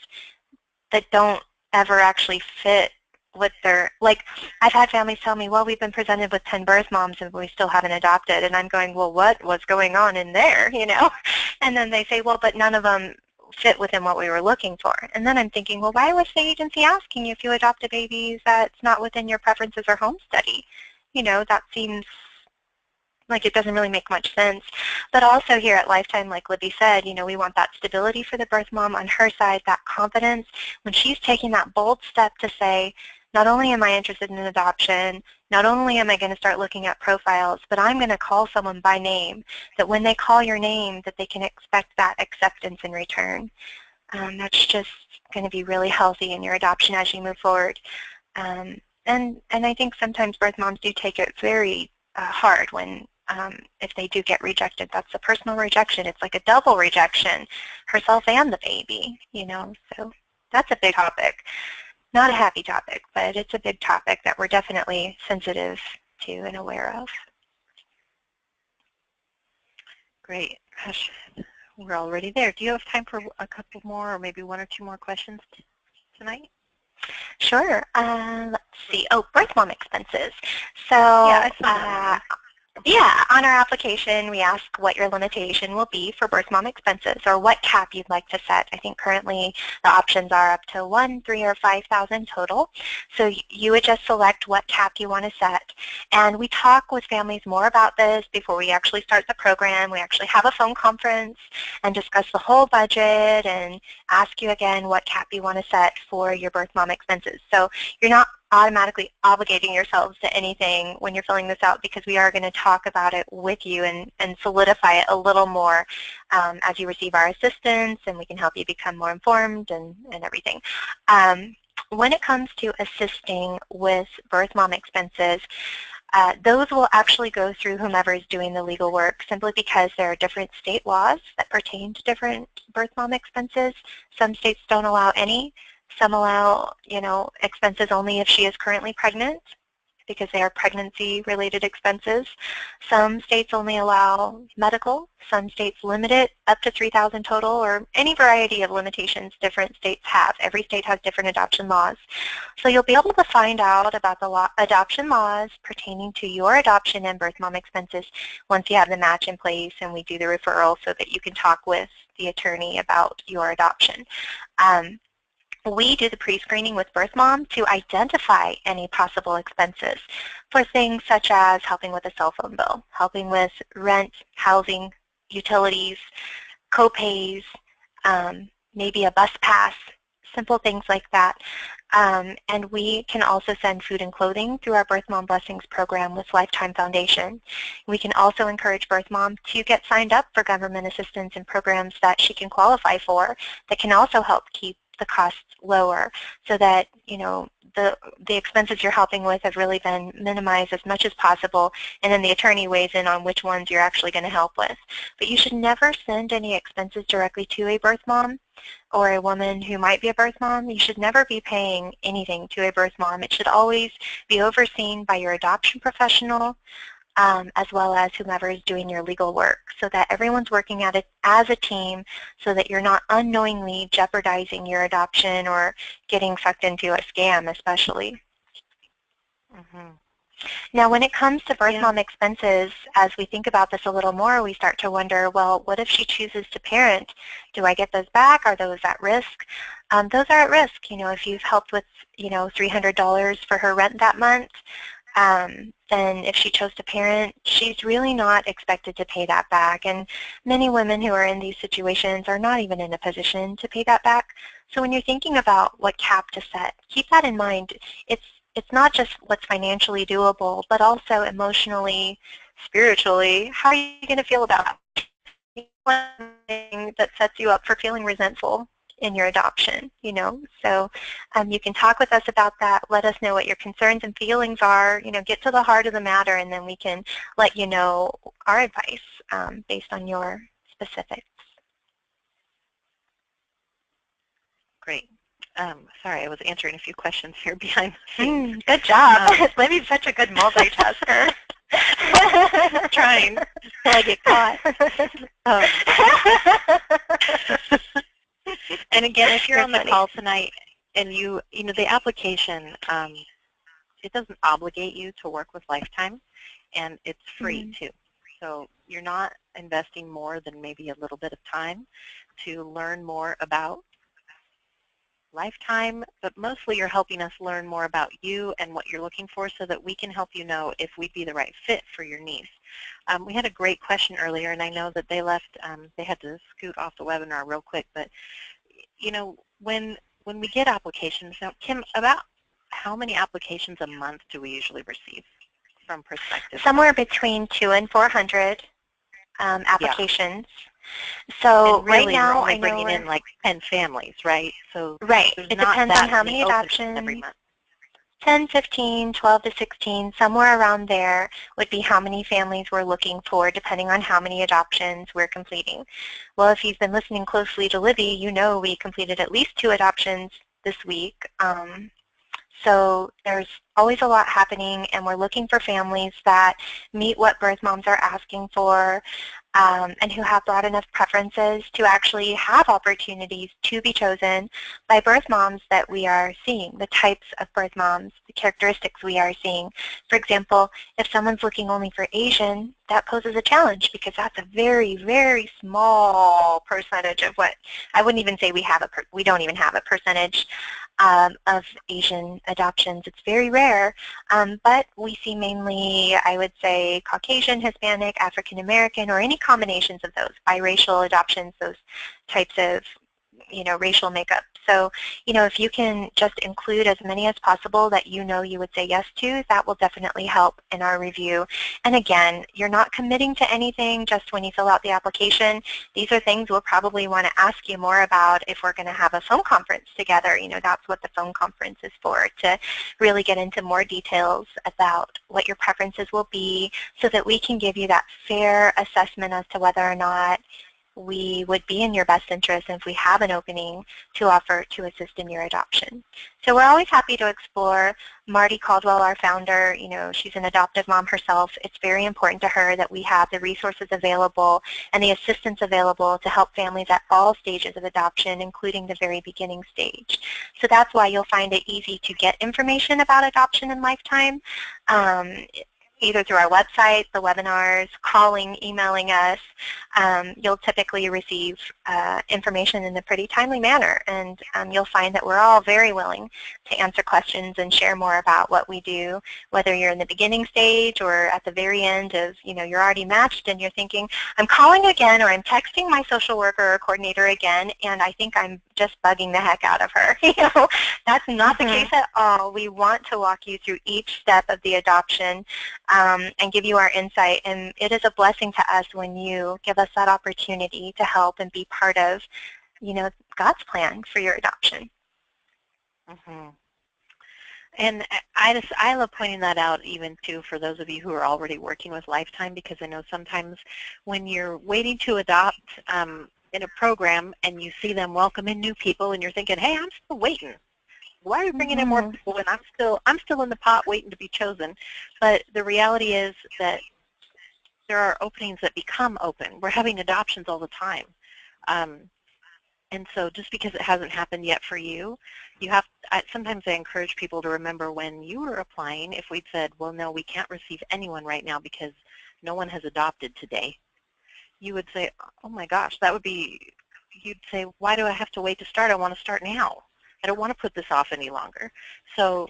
that don't ever actually fit with their, like, I've had families tell me, well, we've been presented with 10 birth moms and we still haven't adopted. And I'm going, well, what's going on in there, And then they say, well, but none of them fit within what we were looking for. And then I'm thinking, well, why was the agency asking you if you adopt a baby that's not within your preferences or home study? That seems like it doesn't really make much sense. But also here at Lifetime, like Libby said, we want that stability for the birth mom on her side, that confidence when she's taking that bold step to say, not only am I interested in adoption, not only am I going to start looking at profiles, but I'm going to call someone by name, that when they call your name, that they can expect that acceptance in return. That's just going to be really healthy in your adoption as you move forward. And I think sometimes birth moms do take it very hard when if they do get rejected. That's a personal rejection. It's like a double rejection, herself and the baby, So that's a big topic. Not a happy topic, but it's a big topic that we're definitely sensitive to and aware of. Great. Gosh, We're already there. Do you have time for a couple more or maybe one or two more questions tonight? Sure. Let's see. Oh, birth mom expenses. So Yeah, I saw that one. yeah, on our application, we ask what your limitation will be for birth mom expenses or what cap you'd like to set. I think currently the options are up to 1, 3, or 5,000 total. So you would just select what cap you want to set. And we talk with families more about this before we actually start the program. We actually have a phone conference and discuss the whole budget and ask you again what cap you want to set for your birth mom expenses. So you're not automatically obligating yourselves to anything when you're filling this out, because we are going to talk about it with you and solidify it a little more as you receive our assistance, and we can help you become more informed and everything. When it comes to assisting with birth mom expenses, those will actually go through whomever is doing the legal work, simply because there are different state laws that pertain to different birth mom expenses. Some states don't allow any. Some allow, expenses only if she is currently pregnant, because they are pregnancy-related expenses. Some states only allow medical. Some states limit it up to 3,000 total, or any variety of limitations different states have. Every state has different adoption laws. So you'll be able to find out about the adoption laws pertaining to your adoption and birth mom expenses once you have the match in place and we do the referral, so that you can talk with the attorney about your adoption. We do the pre-screening with birth mom to identify any possible expenses for things such as helping with a cell phone bill, helping with rent, housing, utilities, co-pays, maybe a bus pass, simple things like that. And we can also send food and clothing through our Birth Mom Blessings program with Lifetime Foundation. We can also encourage birth mom to get signed up for government assistance and programs that she can qualify for that can also help keep the costs lower, so that the expenses you're helping with have really been minimized as much as possible, and then the attorney weighs in on which ones you're actually going to help with. But you should never send any expenses directly to a birth mom or a woman who might be a birth mom. You should never be paying anything to a birth mom. It should always be overseen by your adoption professional, as well as whomever is doing your legal work, so that everyone's working at it as a team, so that you're not unknowingly jeopardizing your adoption or getting sucked into a scam, especially. Mm-hmm. Now, when it comes to birth mom expenses, as we think about this a little more, we start to wonder, well, what if she chooses to parent? Do I get those back? Are those at risk? Those are at risk. If you've helped with, $300 for her rent that month, then if she chose to parent, she's really not expected to pay that back. And many women who are in these situations are not even in a position to pay that back. So when you're thinking about what cap to set, keep that in mind. It's not just what's financially doable, but also emotionally, spiritually. How are you going to feel about it? One thing that sets you up for feeling resentful in your adoption, So you can talk with us about that. Let us know what your concerns and feelings are. Get to the heart of the matter, and then we can let you know our advice based on your specifics. Great. Sorry, I was answering a few questions here behind the scenes. Good job. Libby's such a good multitasker. Trying, just till I get caught. And again, if you're on the call tonight and the application, it doesn't obligate you to work with Lifetime, and it's free too. So you're not investing more than maybe a little bit of time to learn more about Lifetime, but mostly you're helping us learn more about you and what you're looking for, so that we can help you know if we'd be the right fit for your needs. We had a great question earlier, and I know that they left, they had to scoot off the webinar real quick, but when we get applications, now Kim, about how many applications a month do we usually receive from prospective? Somewhere between 200 and 400 applications. So and really, right now, we're only bringing in like 10 families, right? So right. It depends on how many adoptions. Every month. 10, 15, 12 to 16, somewhere around there would be how many families we're looking for, depending on how many adoptions we're completing. Well, if you've been listening closely to Libby, we completed at least 2 adoptions this week. So there's always a lot happening, and we're looking for families that meet what birth moms are asking for. and who have broad enough preferences to actually have opportunities to be chosen by birth moms that we are seeing, the types of birth moms, the characteristics we are seeing. For example, if someone's looking only for Asian, that poses a challenge because that's a very, very small percentage of what, I wouldn't even say we don't even have a percentage of Asian adoptions. It's very rare, but we see mainly, I would say, Caucasian, Hispanic, African American, or any combinations of those, biracial adoptions, those types of racial makeup. So, if you can just include as many as possible that you would say yes to, that will definitely help in our review. And again, you're not committing to anything just when you fill out the application. These are things we'll probably want to ask you more about if we're going to have a phone conference together. That's what the phone conference is for, to really get into more details about what your preferences will be so that we can give you that fair assessment as to whether or not we would be in your best interest if we have an opening to offer to assist in your adoption. So we're always happy to explore. Marty Caldwell, our founder, she's an adoptive mom herself. It's very important to her that we have the resources available and the assistance available to help families at all stages of adoption, including the very beginning stage. So that's why you'll find it easy to get information about adoption and lifetime. Either through our website, the webinars, calling, emailing us. You'll typically receive information in a pretty timely manner, and you'll find that we're all very willing to answer questions and share more about what we do, whether you're in the beginning stage or at the very end of, you're already matched and you're thinking, I'm calling again, or I'm texting my social worker or coordinator again, and I think I'm just bugging the heck out of her. That's not the case at all. We want to walk you through each step of the adoption and give you our insight. And it is a blessing to us when you give us that opportunity to help and be part of, God's plan for your adoption. Mm-hmm. And I love pointing that out even too for those of you who are already working with Lifetime, because I know sometimes when you're waiting to adopt in a program and you see them welcome in new people and you're thinking, hey, I'm still waiting. Why are we bringing in more people when I'm still in the pot waiting to be chosen? But the reality is that there are openings that become open. We're having adoptions all the time. And so just because it hasn't happened yet for you, sometimes I encourage people to remember when you were applying, if we'd said, well, no, we can't receive anyone right now because no one has adopted today, you would say, oh my gosh, you'd say, why do I have to wait to start? I want to start now. I don't want to put this off any longer. So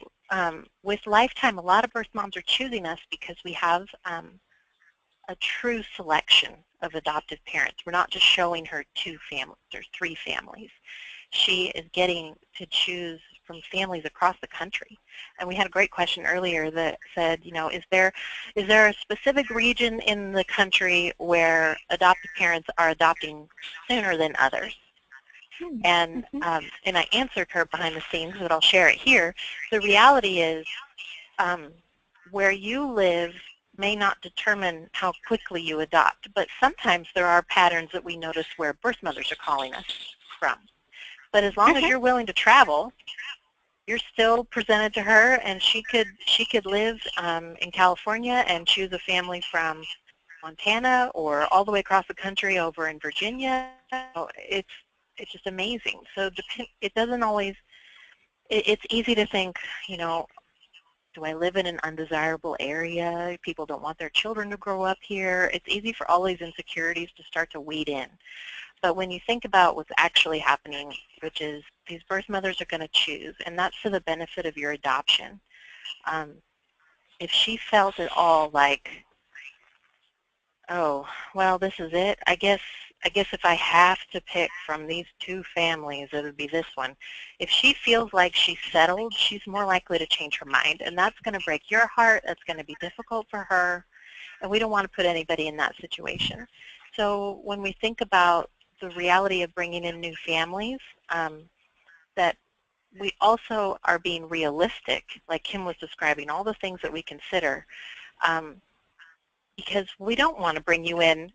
with Lifetime, a lot of birth moms are choosing us because we have a true selection of adoptive parents. We're not just showing her 2 families or 3 families. She is getting to choose from families across the country. And we had a great question earlier that said, is there a specific region in the country where adoptive parents are adopting sooner than others? And I answered her behind the scenes, but I'll share it here. The reality is where you live may not determine how quickly you adopt, but sometimes there are patterns that we notice where birth mothers are calling us from. But as long as you're willing to travel, you're still presented to her, and she could live in California and choose a family from Montana or all the way across the country over in Virginia. It's just amazing. So it doesn't always. It's easy to think, do I live in an undesirable area? People don't want their children to grow up here. It's easy for all these insecurities to start to weed in. But when you think about what's actually happening, which is these birth mothers are going to choose, and that's to the benefit of your adoption. If she felt at all like, oh, well, this is it, I guess if I have to pick from these 2 families, it would be this one. If she feels like she's settled, she's more likely to change her mind, and that's going to break your heart. That's going to be difficult for her, and we don't want to put anybody in that situation. So when we think about the reality of bringing in new families, that we also are being realistic, like Kim was describing, all the things that we consider, because we don't want to bring you in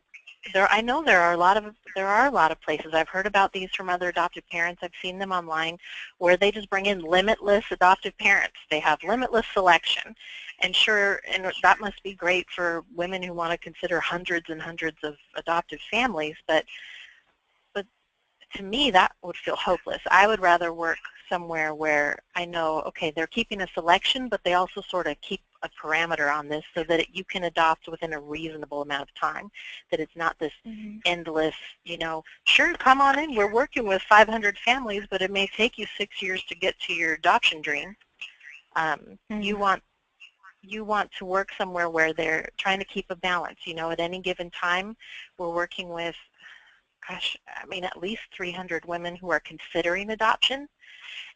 I know there are a lot of places. I've heard about these from other adoptive parents. I've seen them online where they just bring in limitless adoptive parents. They have limitless selection. And sure, and that must be great for women who want to consider hundreds and hundreds of adoptive families, but to me, that would feel hopeless. I would rather work somewhere where I know, okay, they're keeping a selection, but they also sort of keep a parameter on this so that you can adopt within a reasonable amount of time, that it's not this endless, sure, come on in, we're working with 500 families, but it may take you 6 years to get to your adoption dream. You want to work somewhere where they're trying to keep a balance. At any given time, we're working with, gosh, at least 300 women who are considering adoption.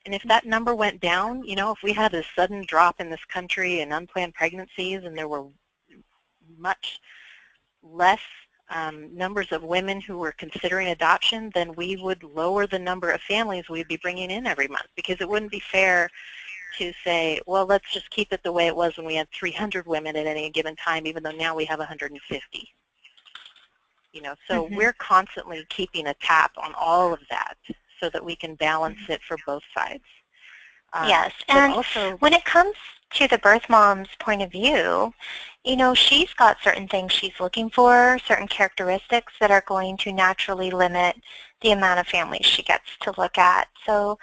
And if that number went down, if we had a sudden drop in this country in unplanned pregnancies and there were much less numbers of women who were considering adoption, then we would lower the number of families we'd be bringing in every month, because it wouldn't be fair to say, well, let's just keep it the way it was when we had 300 women at any given time, even though now we have 150. So we're constantly keeping a tap on all of that so that we can balance it for both sides. Yes, and also, when it comes to the birth mom's point of view, she's got certain things she's looking for, certain characteristics that are going to naturally limit the amount of families she gets to look at. So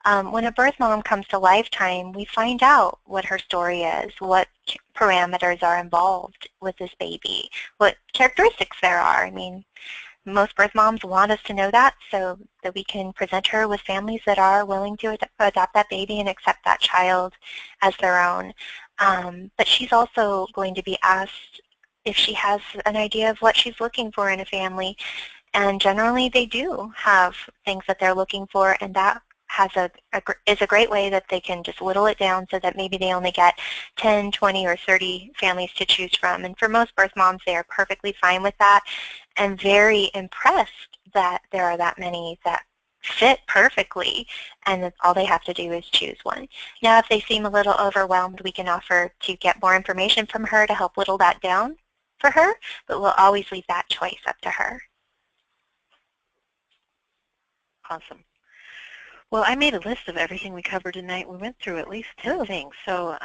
when a birth mom comes to Lifetime, we find out what her story is, what parameters are involved with this baby, what characteristics there are. Most birth moms want us to know that so that we can present her with families that are willing to adopt that baby and accept that child as their own. But she's also going to be asked if she has an idea of what she's looking for in a family. And generally they do have things that they're looking for, and that is a great way that they can just whittle it down so that maybe they only get 10, 20, or 30 families to choose from. And for most birth moms, they are perfectly fine with that and very impressed that there are that many that fit perfectly, and that all they have to do is choose one. Now, if they seem a little overwhelmed, we can offer to get more information from her to help whittle that down for her, but we'll always leave that choice up to her. Awesome. Well, I made a list of everything we covered tonight. We went through at least 10 things. So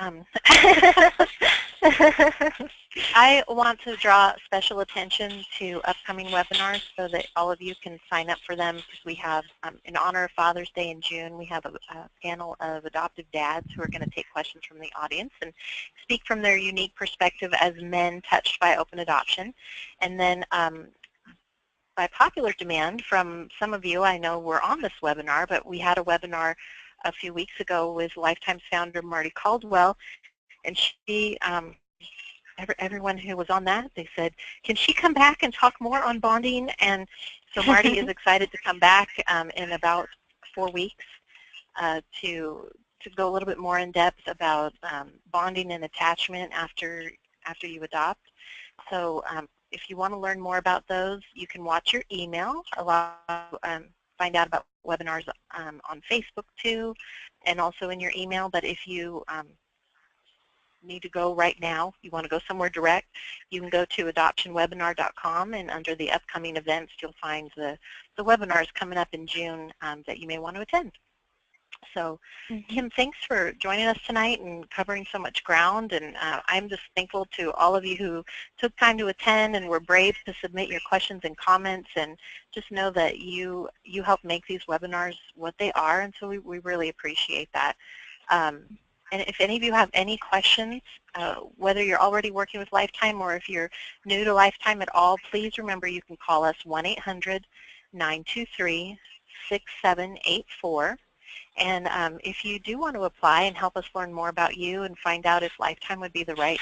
I want to draw special attention to upcoming webinars so that all of you can sign up for them, because we have, in honor of Father's Day in June, we have a panel of adoptive dads who are going to take questions from the audience and speak from their unique perspective as men touched by open adoption. And then by popular demand from some of you, I know we're on this webinar, but we had a webinar a few weeks ago with Lifetime's founder Marty Caldwell, and she, everyone who was on that, they said, can she come back and talk more on bonding? And so Marty is excited to come back in about 4 weeks to go a little bit more in depth about bonding and attachment after you adopt. So if you want to learn more about those, you can watch your email, find out about webinars on Facebook too, and also in your email. But if you need to go right now, you want to go somewhere direct, you can go to adoptionwebinar.com, and under the upcoming events, you'll find the webinars coming up in June that you may want to attend. So, Kim, thanks for joining us tonight and covering so much ground, and I'm just thankful to all of you who took time to attend and were brave to submit your questions and comments, and just know that you help make these webinars what they are, and so we really appreciate that. And if any of you have any questions, whether you're already working with Lifetime or if you're new to Lifetime at all, please remember you can call us 1-800-923-6784. And if you do want to apply and help us learn more about you and find out if Lifetime would be the right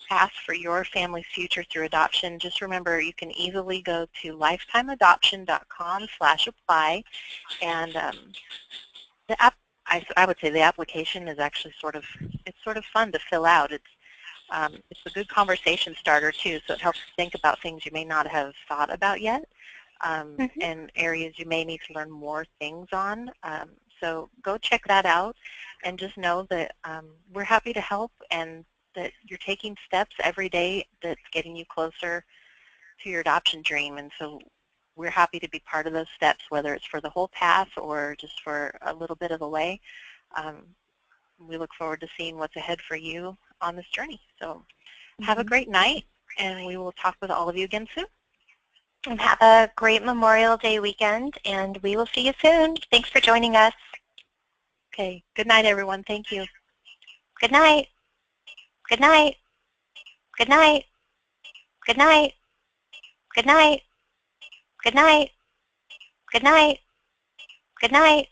path for your family's future through adoption, just remember you can easily go to lifetimeadoption.com/apply. And I would say the application is actually sort of fun to fill out. It's a good conversation starter too, so it helps think about things you may not have thought about yet, and areas you may need to learn more things on. So go check that out, and just know that we're happy to help, and that you're taking steps every day that's getting you closer to your adoption dream. And so we're happy to be part of those steps, whether it's for the whole path or just for a little bit of the way. We look forward to seeing what's ahead for you on this journey. So have a great night, and we will talk with all of you again soon. And have a great Memorial Day weekend, and we will see you soon. Thanks for joining us. Okay. Good night, everyone. Thank you. Good night. Good night. Good night. Good night. Good night. Good night. Good night. Good night.